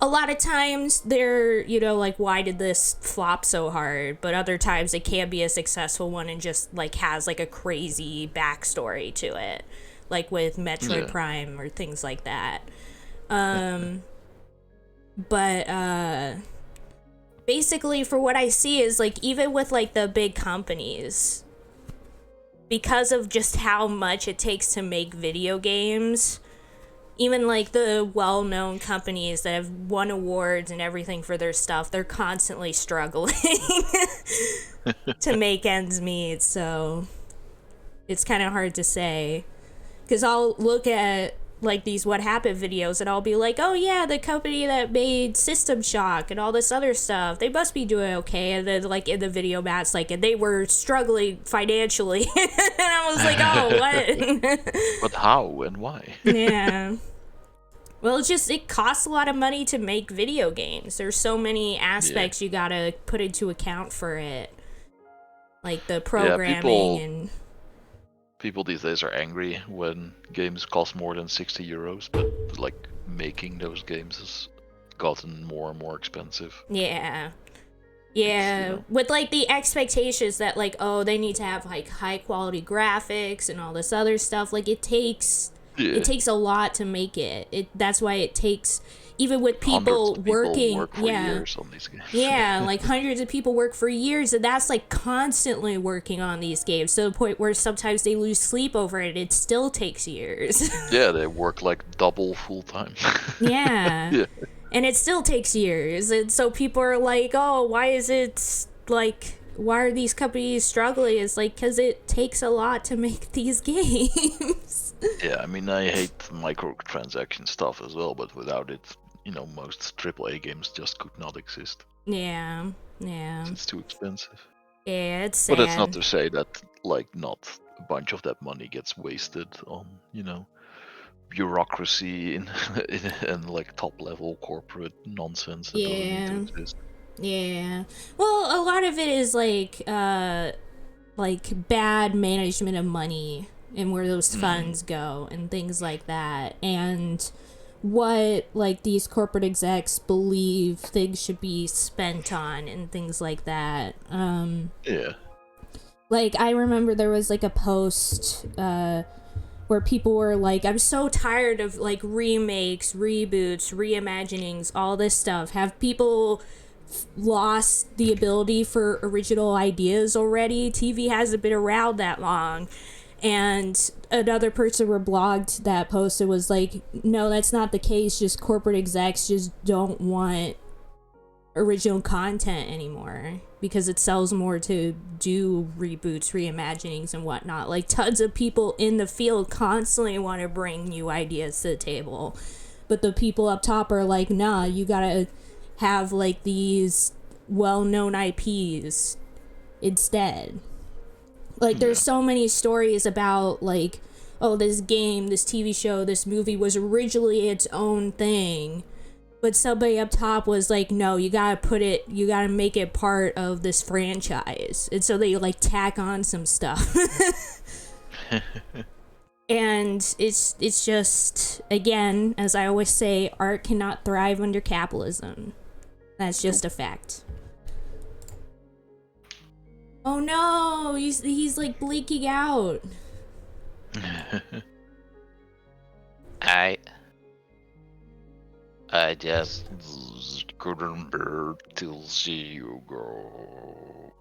A lot of times they're, you know, like, why did this flop so hard? But other times it can be a successful one and just like has like a crazy backstory to it, like with Metroid Prime or things like that. But basically, for what I see is like, even with like the big companies, because of just how much it takes to make video games, even like the well-known companies that have won awards and everything for their stuff, they're constantly struggling to make ends meet. So it's kind of hard to say, because I'll look at like these What Happened videos and I'll be like, oh yeah, the company that made System Shock and all this other stuff, they must be doing okay. And then like in the video, Matt's like, and they were struggling financially. And I was like, oh, what? But how and why? Yeah. Well, it costs a lot of money to make video games. There's so many aspects you gotta put into account for it, like the programming and. People these days are angry when games cost more than 60 euros, but like making those games has gotten more and more expensive. Yeah. Yeah, you know, with like the expectations that like, oh, they need to have like high quality graphics and all this other stuff. Like it takes a lot to make it. That's why it takes, even with people working, work for years on these games. Yeah, like hundreds of people work for years, and that's like constantly working on these games to the point where sometimes they lose sleep over it. It still takes years. Yeah, they work like double full time. Yeah. And it still takes years. And so people are like, oh, why are these companies struggling? It's like, because it takes a lot to make these games. Yeah, I mean, I hate microtransaction stuff as well, but without it, you know, most AAA games just could not exist. Yeah. It's too expensive. Yeah, it's sad. But that's not to say that, like, not a bunch of that money gets wasted on, you know, bureaucracy and like top-level corporate nonsense that doesn't need to exist. Yeah. Well, a lot of it is like bad management of money and where those funds go and things like that, and what like these corporate execs believe things should be spent on and things like that. Like I remember there was like a post where people were like, I'm so tired of like remakes, reboots, reimaginings, all this stuff. Have people lost the ability for original ideas already? TV hasn't been around that long. And another person reblogged that post. It was like, no, that's not the case. Just corporate execs just don't want original content anymore because it sells more to do reboots, reimaginings, and whatnot. Like, tons of people in the field constantly want to bring new ideas to the table, but the people up top are like, nah, you gotta have like these well-known IPs instead. Like, there's so many stories about like, oh, this game, this TV show, this movie was originally its own thing, but somebody up top was like, no, you gotta make it part of this franchise. And so they like tack on some stuff. And it's just, again, as I always say, art cannot thrive under capitalism. That's just a fact. Oh no, he's like bleaking out. I just couldn't bear to see you go.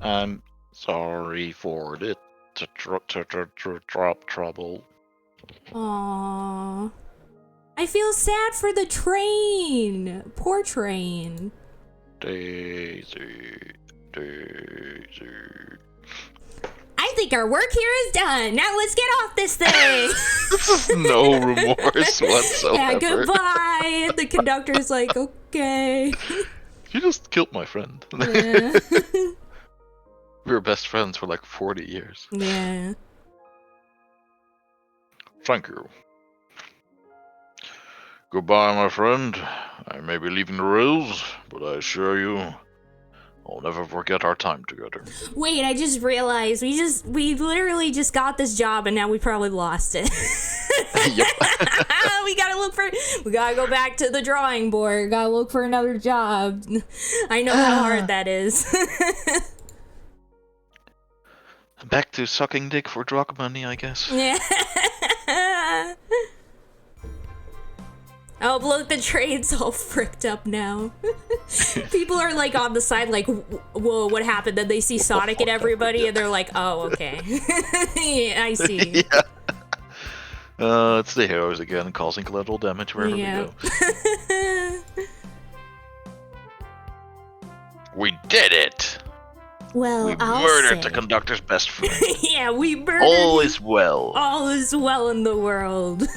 I'm sorry for it to drop trouble. Aww. I feel sad for the train. Poor train. Daisy. I think our work here is done. Now let's get off this thing. No remorse whatsoever. Yeah, goodbye. The conductor's like, okay. You just killed my friend. Yeah. We were best friends for like 40 years. Yeah. Thank you. Goodbye, my friend. I may be leaving the rails, but I assure you, I'll never forget our time together. Wait, I just realized we literally just got this job and now we probably lost it. Yep. we gotta go back to the drawing board. Gotta look for another job. I know how hard that is. Back to sucking dick for drug money, I guess. Yeah. Oh, look, the train's all fricked up now. People are like on the side like, whoa, what happened? Then they see Sonic and everybody and they're like, oh, okay. Yeah, I see. Yeah. It's the heroes again, causing collateral damage wherever we go. We did it! Well, we I'll murdered say. the conductor's best friend. Yeah, we murdered. All is well. All is well in the world.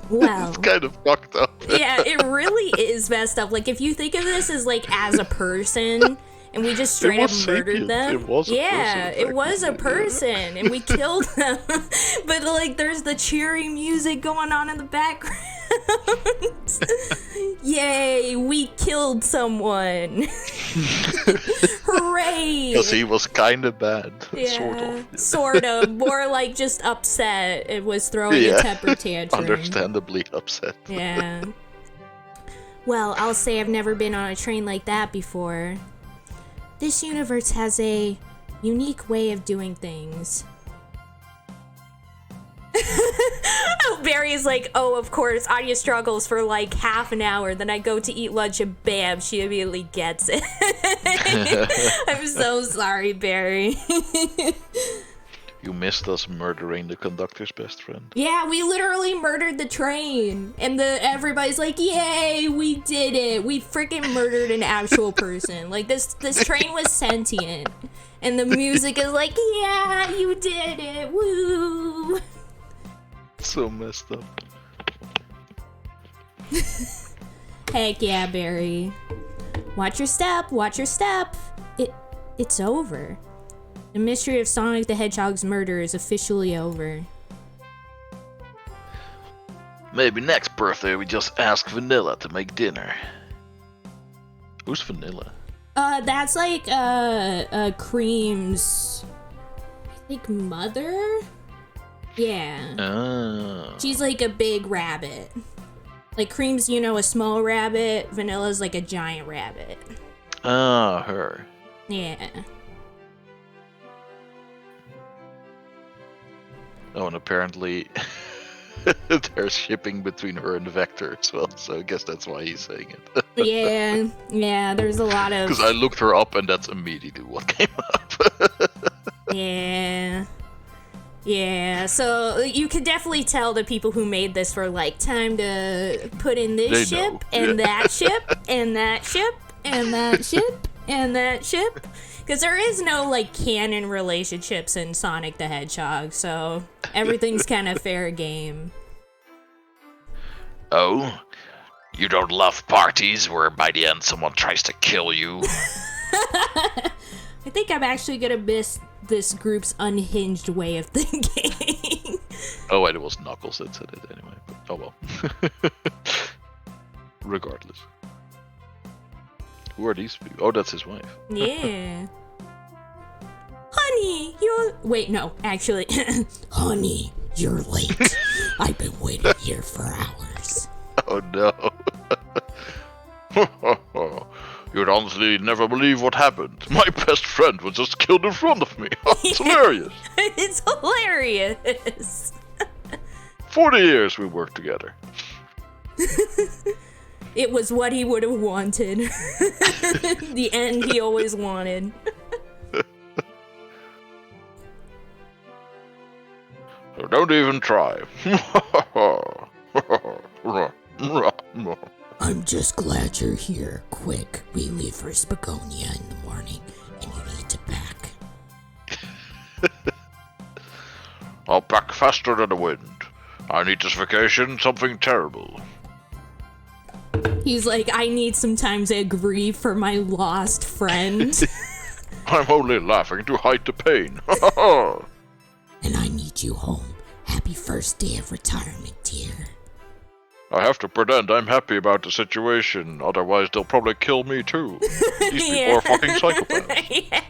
Well, it's kind of fucked up. Yeah, it really is messed up. Like, if you think of this as like as a person, and we just straight up murdered them. It was a person, it was a person, and we killed them. But like, there's the cheery music going on in the background. Yay, we killed someone. Hooray! Because he was kind of bad. Yeah, sort of. More like just upset. It was throwing a temper tantrum. Understandably upset. Yeah. Well, I'll say I've never been on a train like that before. This universe has a unique way of doing things. Barry's like, oh, of course, Anya struggles for like half an hour, then I go to eat lunch and bam, she immediately gets it. I'm so sorry, Barry. You missed us murdering the conductor's best friend. Yeah, we literally murdered the train. And everybody's like, yay, we did it. We freaking murdered an actual person. Like, this train was sentient. And the music is like, yeah, you did it. Woo. So messed up. Heck yeah, Barry. Watch your step, watch your step. It's over. The mystery of Sonic the Hedgehog's murder is officially over. Maybe next birthday we just ask Vanilla to make dinner. Who's Vanilla? That's like Cream's, I think, mother? Yeah. Oh. She's like a big rabbit. Like Cream's, a small rabbit. Vanilla's like a giant rabbit. Ah, her. Yeah. Oh, and apparently They're shipping between her and Vector as well, so I guess that's why he's saying it. Yeah, there's a lot of... Because I looked her up and that's immediately what came up. Yeah, so you could definitely tell the people who made this were like, time to put in this ship, and that ship, and that ship, and that ship, and that ship. Because there is no, like, canon relationships in Sonic the Hedgehog, so everything's kind of fair game. Oh? You don't love parties where by the end someone tries to kill you? I think I'm actually gonna miss this group's unhinged way of thinking. Oh wait, it was Knuckles that said it anyway, but oh well. Regardless. Who are these people? Oh, that's his wife. Yeah. Honey, you're... Wait, no, actually. Honey, you're late. I've been waiting here for hours. Oh no. You'd honestly never believe what happened. My best friend was just killed in front of me. It's hilarious. It's hilarious. 40 years we worked together. It was what he would have wanted. The end he always wanted. So don't even try. I'm just glad you're here. Quick, we leave for Spagonia in the morning, and you need to pack. I'll pack faster than the wind. I need this vacation, something terrible. He's like, I need some time to grieve for my lost friend. I'm only laughing to hide the pain. And I need you home. Happy first day of retirement, dear. I have to pretend I'm happy about the situation, otherwise they'll probably kill me too. These people are fucking psychopaths. Yeah.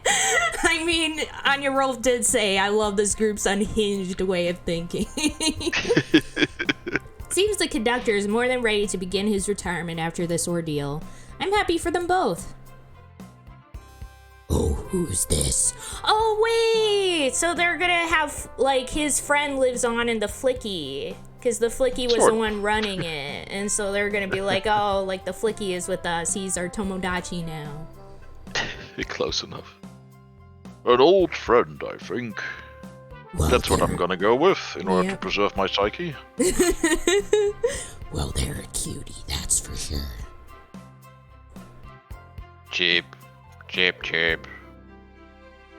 I mean, Anya Rolf did say, I love this group's unhinged way of thinking. Seems the conductor is more than ready to begin his retirement after this ordeal. I'm happy for them both. Oh, who's this? Oh, wait! So they're gonna have, like, his friend lives on in the Flicky. Because the Flicky was the one running it. And so they're gonna be like, oh, like, the Flicky is with us. He's our Tomodachi now. Close enough. An old friend, I think. Well, that's what I'm gonna go with, in order to preserve my psyche. Well, they're a cutie, that's for sure. Cheap. Cheap, cheap.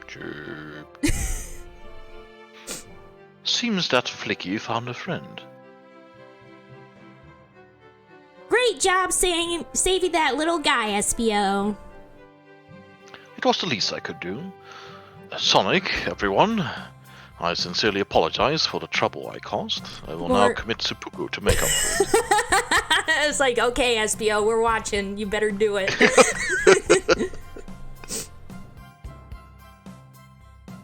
Cheap. Seems that Flicky found a friend. Great job saving that little guy, SPO. It was the least I could do. Sonic, everyone. I sincerely apologize for the trouble I caused. I will now commit seppuku to make up for it. It's like, okay, SPO, we're watching. You better do it.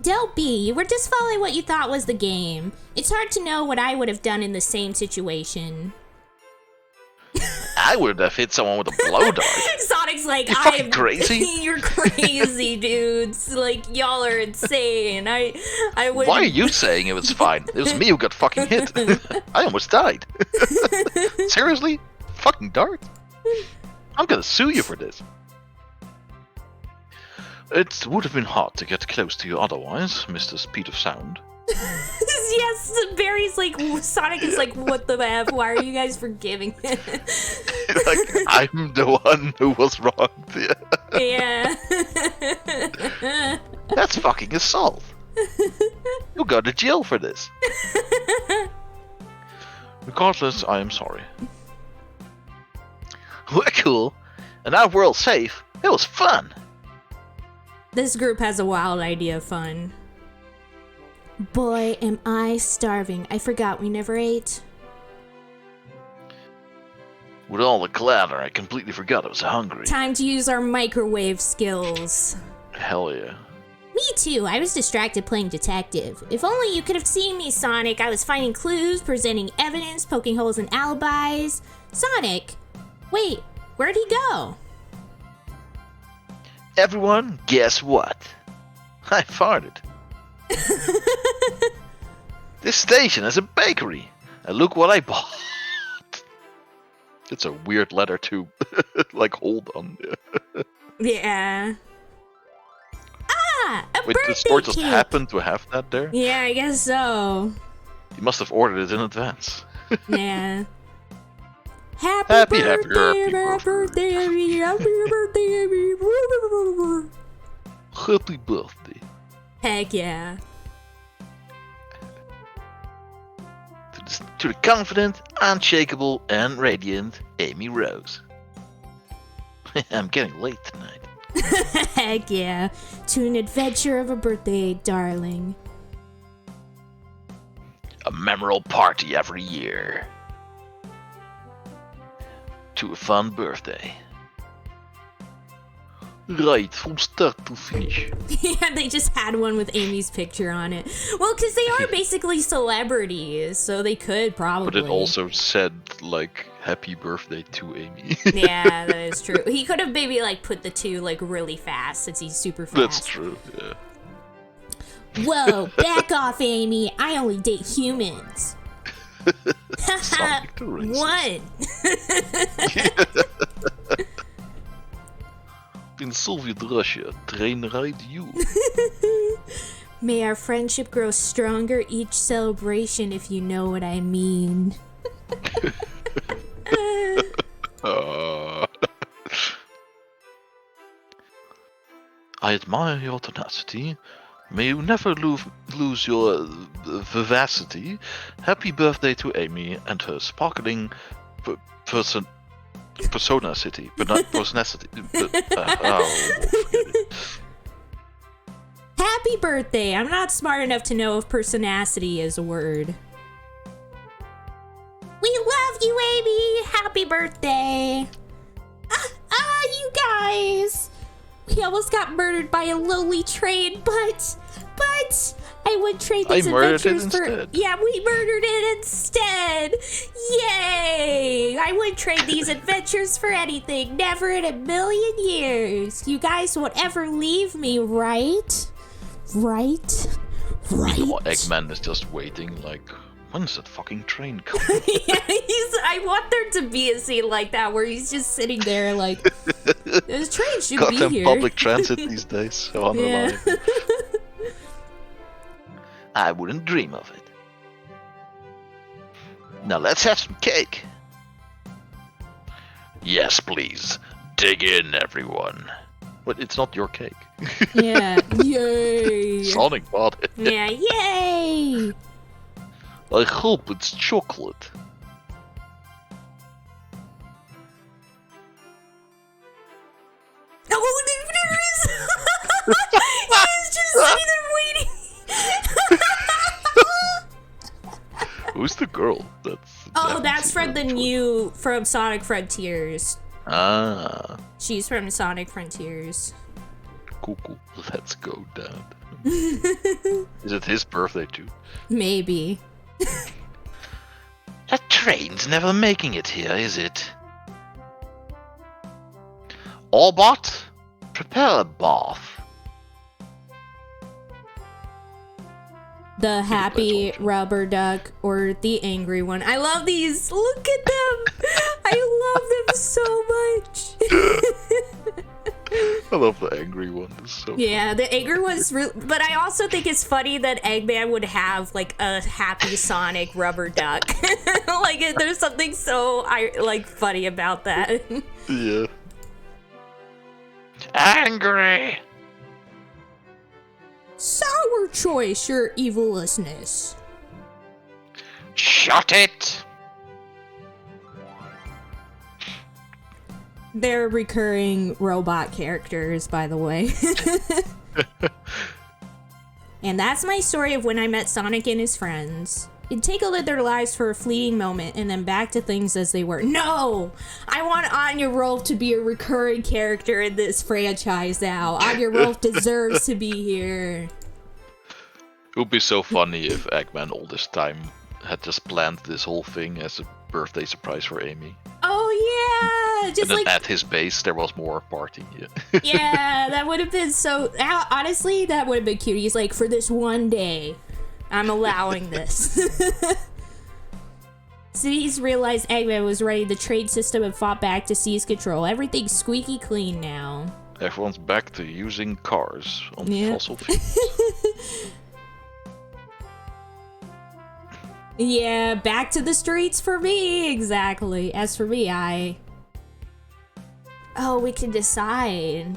Don't be. You were just following what you thought was the game. It's hard to know what I would have done in the same situation. I would have hit someone with a blow dart. Sonic's like, you fucking crazy? You're crazy, dudes. Like, y'all are insane. I would. Why are you saying it was fine? It was me who got fucking hit. I almost died. Seriously? Fucking dart? I'm gonna sue you for this. It would have been hard to get close to you otherwise, Mr. Speed of Sound. Yes, Barry's like, Sonic is like, what the F? Why are you guys forgiving him? Like, I'm the one who was wrong. Yeah. That's fucking assault. You'll go to jail for this. Regardless, I am sorry. We're cool, and our world's safe. It was fun. This group has a wild idea of fun. Boy, am I starving. I forgot we never ate. With all the clatter, I completely forgot I was hungry. Time to use our microwave skills. Hell yeah. Me too. I was distracted playing detective. If only you could have seen me, Sonic. I was finding clues, presenting evidence, poking holes in alibis. Sonic! Wait, where'd he go? Everyone, guess what? I farted. This station has a bakery. And look what I bought. It's a weird letter to like hold on. Yeah. Ah, a Wait, birthday the store just cake. happened to have that there? Yeah, I guess so. You must have ordered it in advance. Yeah. Happy Happy birthday, birthday, Amy. Happy birthday, Amy. Happy birthday. Heck yeah. To the confident, unshakable, and radiant Amy Rose. I'm getting late tonight. Heck yeah. To an adventure of a birthday, darling. A memorable party every year. To a fun birthday. Right, from start to finish. Yeah, they just had one with Amy's picture on it. Well, because they are basically celebrities, so they could probably. But it also said, like, happy birthday to Amy. Yeah, that is true. He could have maybe, like, put the two, like, really fast, since he's super fast. That's true, yeah. Whoa, back off, Amy. I only date humans. Sonic the racist. One. In Soviet Russia, train ride you. May our friendship grow stronger each celebration, if you know what I mean. I admire your tenacity. May you never lose your vivacity. Happy birthday to Amy and her sparkling persona city, but not personacity. Happy birthday! I'm not smart enough to know if personacity is a word. We love you, Amy! Happy birthday! You guys! We almost got murdered by a lowly train, but I would trade these adventures for. Yeah, we murdered it instead! Yay! I would trade these adventures for anything, never in a million years. You guys won't ever leave me, right? Right? Eggman is just waiting, like, when's that fucking train coming? Yeah, I want there to be a scene like that where he's just sitting there like, this train should be here. Public transit these days, so unreliable. Yeah. I wouldn't dream of it. Now let's have some cake. Yes, please. Dig in, everyone. But it's not your cake. Yeah, yay. Sonic bought it. Yeah, yay. I hope it's chocolate. Oh, there is. He's just sitting there waiting. Who's the girl? That's from Sonic Frontiers. Ah. She's from Sonic Frontiers. Cool. Let's go, Dad. Is it his birthday too? Maybe. That train's never making it here, is it? Orbot, prepare a bath. The happy rubber duck or the angry one. I love these. Look at them. I love them so much. I love the angry one. It's so yeah, the angry one's real. But I also think it's funny that Eggman would have like a happy Sonic rubber duck. Like there's something so funny about that. Yeah. Angry. Sour choice, your evilness. Shut it. They're recurring robot characters, by the way. And that's my story of when I met Sonic and his friends. It'd take a look at their lives for a fleeting moment and then back to things as they were. No! I want Anya Rolf to be a recurring character in this franchise now. Anya Rolf deserves to be here. It would be so funny if Eggman all this time had just planned this whole thing as a birthday surprise for Amy. Oh yeah! Just and then at his base there was more party. Yeah, yeah, that would have been so... Honestly, that would have been cute. He's like, for this one day, I'm allowing this. Cities realized Eggman was ready. The trade system had fought back to seize control. Everything's squeaky clean now. Everyone's back to using cars on fossil fuels. Yeah, back to the streets for me. Exactly. As for me, Oh, we can decide.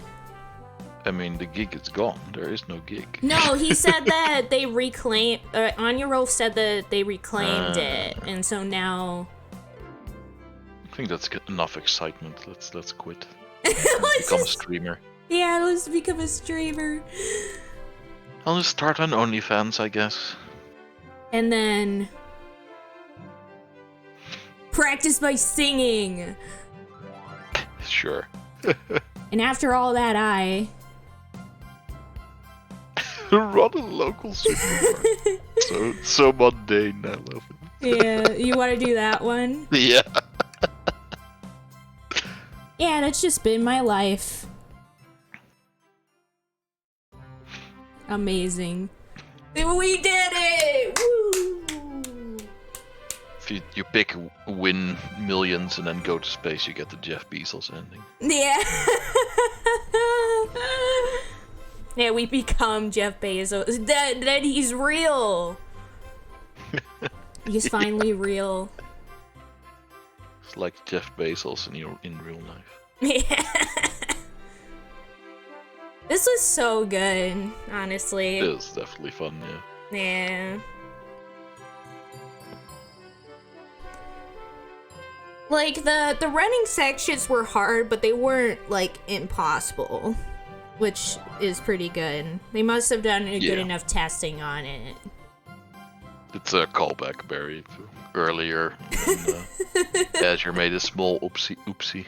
I mean, the gig is gone. There is no gig. No, he said that they reclaimed... Anya Rolf said that they reclaimed it. And so now... I think that's enough excitement. Let's quit. Let's become a streamer. Yeah, let's become a streamer. I'll just start on OnlyFans, I guess. And then... practice by singing. Sure. And after all that, run a local supermarket. so mundane, I love it. Yeah, you want to do that one? Yeah. Yeah, that's just been my life. Amazing. We did it! Woo! If you pick win millions and then go to space, you get the Jeff Bezos ending. Yeah. Yeah, we become Jeff Bezos. Then he's real. He's finally real. It's like Jeff Bezos in real life. Yeah. This was so good, honestly. It was definitely fun, yeah. Yeah. Like, the running sections were hard, but they weren't, like, impossible. Which is pretty good. They must have done a good enough testing on it. It's a callback, Barry, to earlier when Azure made a small oopsie.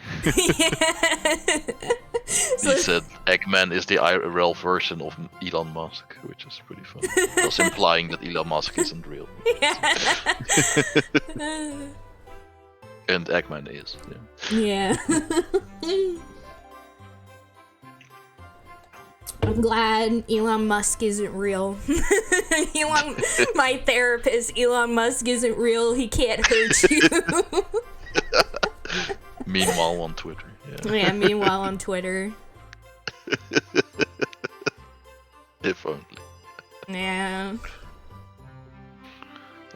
So, he said Eggman is the IRL version of Elon Musk, which is pretty fun. Thus implying that Elon Musk isn't real. And Eggman is, yeah. I'm glad Elon Musk isn't real. My therapist, Elon Musk isn't real. He can't hurt you. Meanwhile on Twitter. Yeah, meanwhile on Twitter. If only. Yeah.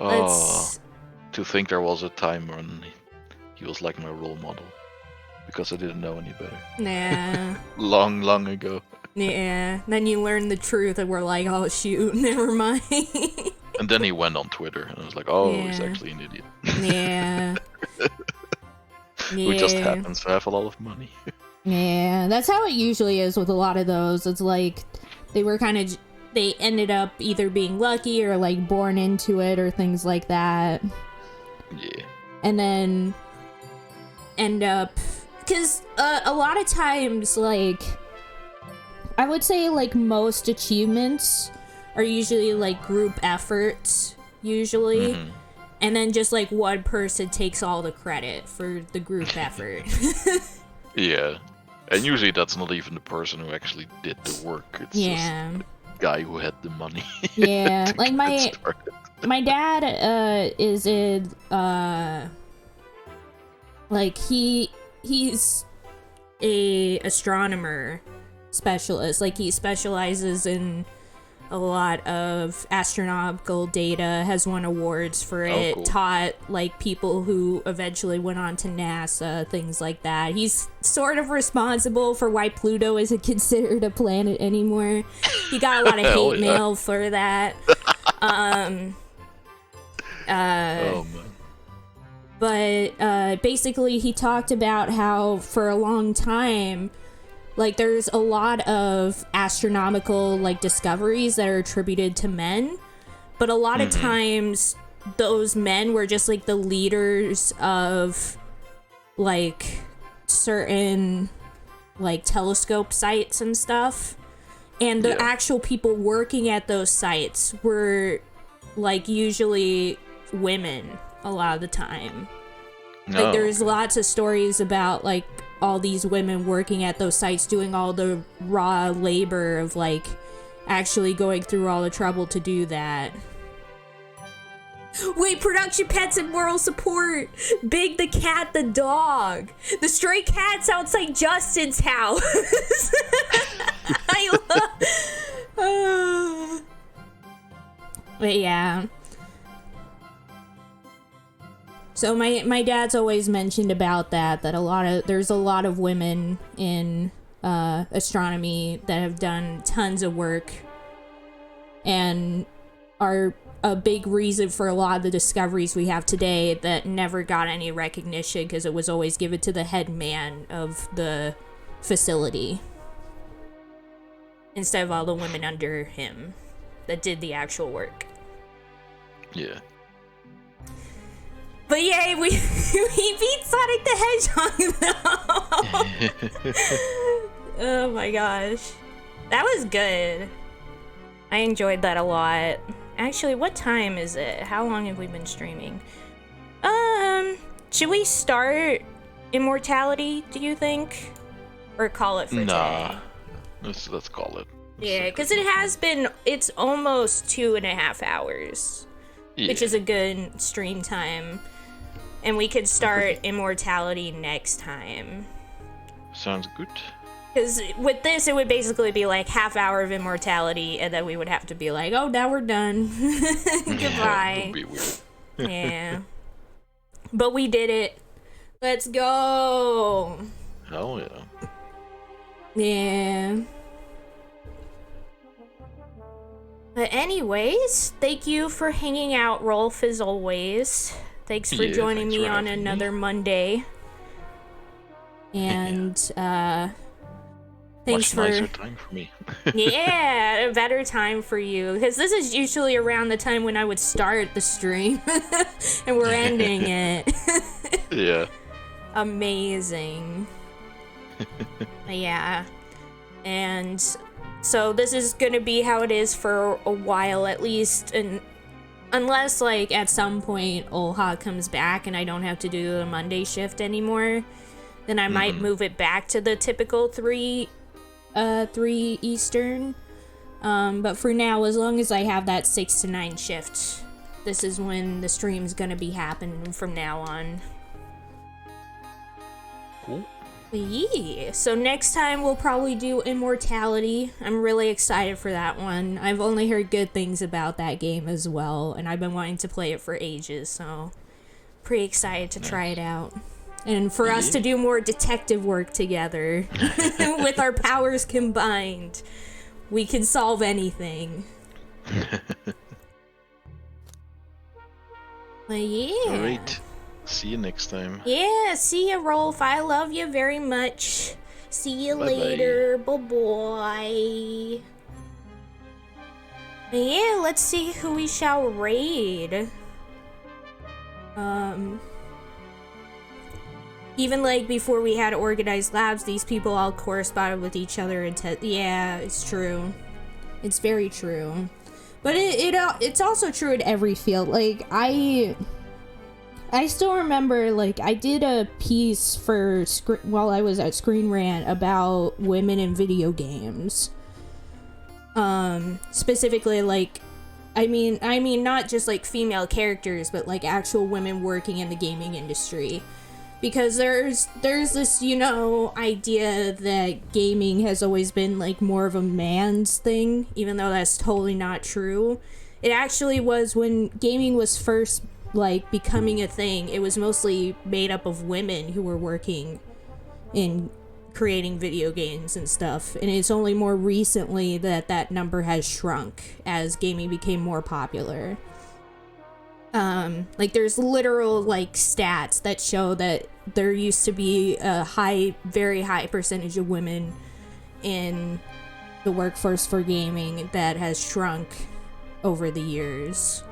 Oh, to think there was a time when he was like my role model. Because I didn't know any better. Yeah. long ago. Yeah. Then you learn the truth and we're like, oh shoot, never mind. And then he went on Twitter and I was like, oh, he's actually an idiot. Yeah. Who just happens to have a lot of money. Yeah, that's how it usually is with a lot of those. It's like they ended up either being lucky or like born into it or things like that. Yeah. And then end up, because a lot of times, like, I would say like most achievements are usually like group efforts, usually. Mm-hmm. And then just like one person takes all the credit for the group effort. Yeah. And usually that's not even the person who actually did the work. It's just the guy who had the money. Yeah. Like my dad is in like he's a astronomer specialist. Like he specializes in a lot of astronomical data, has won awards for it, cool. Taught like people who eventually went on to NASA, things like that. He's sort of responsible for why Pluto isn't considered a planet anymore. He got a lot of hate mail for that. Oh man. But basically he talked about how for a long time, like, there's a lot of astronomical, like, discoveries that are attributed to men. But a lot of times, those men were just, like, the leaders of, like, certain, like, telescope sites and stuff. And the actual people working at those sites were, like, usually women a lot of the time. Like, there's lots of stories about, like, all these women working at those sites doing all the raw labor of like actually going through all the trouble to do that. Wait, production pets and moral support. Big the cat, the dog. The stray cat's outside Justin's house. I love... But yeah. So my dad's always mentioned about that there's a lot of women in astronomy that have done tons of work and are a big reason for a lot of the discoveries we have today that never got any recognition because it was always given to the head man of the facility instead of all the women under him that did the actual work. Yeah. But yay, we beat Sonic the Hedgehog though. Oh my gosh. That was good. I enjoyed that a lot. Actually, what time is it? How long have we been streaming? Should we start Immortality, do you think? Or call it for today? Let's call it. Yeah, because it's almost 2.5 hours. Yeah. Which is a good stream time. And we could start Immortality next time. Sounds good. Because with this, it would basically be like half hour of Immortality, and then we would have to be like, oh, now we're done. Goodbye. Would be weird. Yeah. But we did it. Let's go. Hell yeah. Yeah. But anyways, thank you for hanging out, Rolf, as always. Thanks for joining me on another Monday. And, thanks Much nicer time for me. Yeah, a better time for you. Because this is usually around the time when I would start the stream. And we're ending it. Yeah. Amazing. Yeah. And so this is gonna be how it is for a while at least, and unless like at some point Olha comes back and I don't have to do the Monday shift anymore, then I might move it back to the typical 3 Eastern. But for now, as long as I have that 6 to 9 shift, this is when the stream's gonna be happening from now on. Cool. Yeah, so next time we'll probably do Immortality. I'm really excited for that one. I've only heard good things about that game as well, and I've been wanting to play it for ages, so pretty excited to try it out. And for us to do more detective work together, with our powers combined, we can solve anything. But yeah. Alright. See you next time. Yeah, see ya, Rolf. I love you very much. See you later. Bye-bye. Yeah, let's see who we shall raid. Even like before we had organized labs, these people all corresponded with each other and yeah, it's true. It's very true. But it's also true in every field. Like, I still remember, like, I did a piece for while I was at Screen Rant about women in video games. Specifically, like, I mean, not just, like, female characters, but, like, actual women working in the gaming industry. Because there's this, you know, idea that gaming has always been, like, more of a man's thing, even though that's totally not true. It actually was when gaming was first like becoming a thing, it was mostly made up of women who were working in creating video games and stuff, and it's only more recently that number has shrunk as gaming became more popular. Like there's literal like stats that show that there used to be a very high percentage of women in the workforce for gaming that has shrunk over the years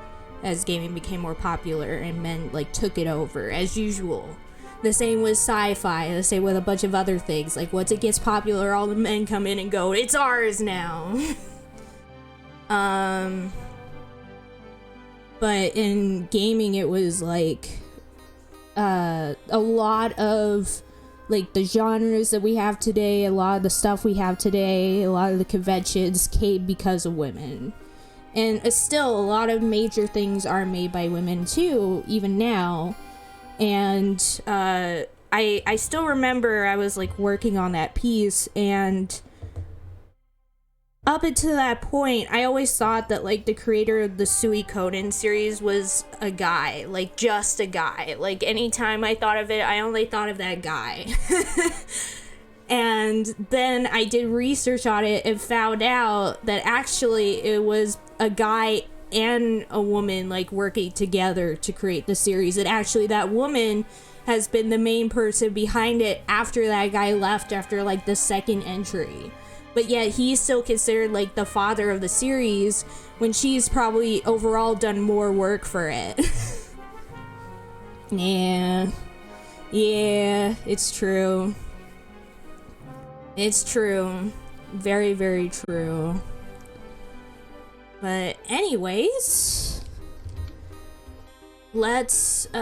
as gaming became more popular and men like took it over as usual. The same with sci-fi, the same with a bunch of other things. Like once it gets popular, all the men come in and go, it's ours now. But in gaming it was like a lot of like the genres that we have today, a lot of the stuff we have today, a lot of the conventions came because of women. And still, a lot of major things are made by women too, even now. And I still remember I was like working on that piece, and up until that point, I always thought that like the creator of the Suikoden series was a guy, like just a guy. Like anytime I thought of it, I only thought of that guy. And then I did research on it and found out that actually it was a guy and a woman like working together to create the series. And actually that woman has been the main person behind it after that guy left after like the second entry. But yet he's still considered like the father of the series when she's probably overall done more work for it. Yeah, it's true. It's true. Very, very true. But anyways, let's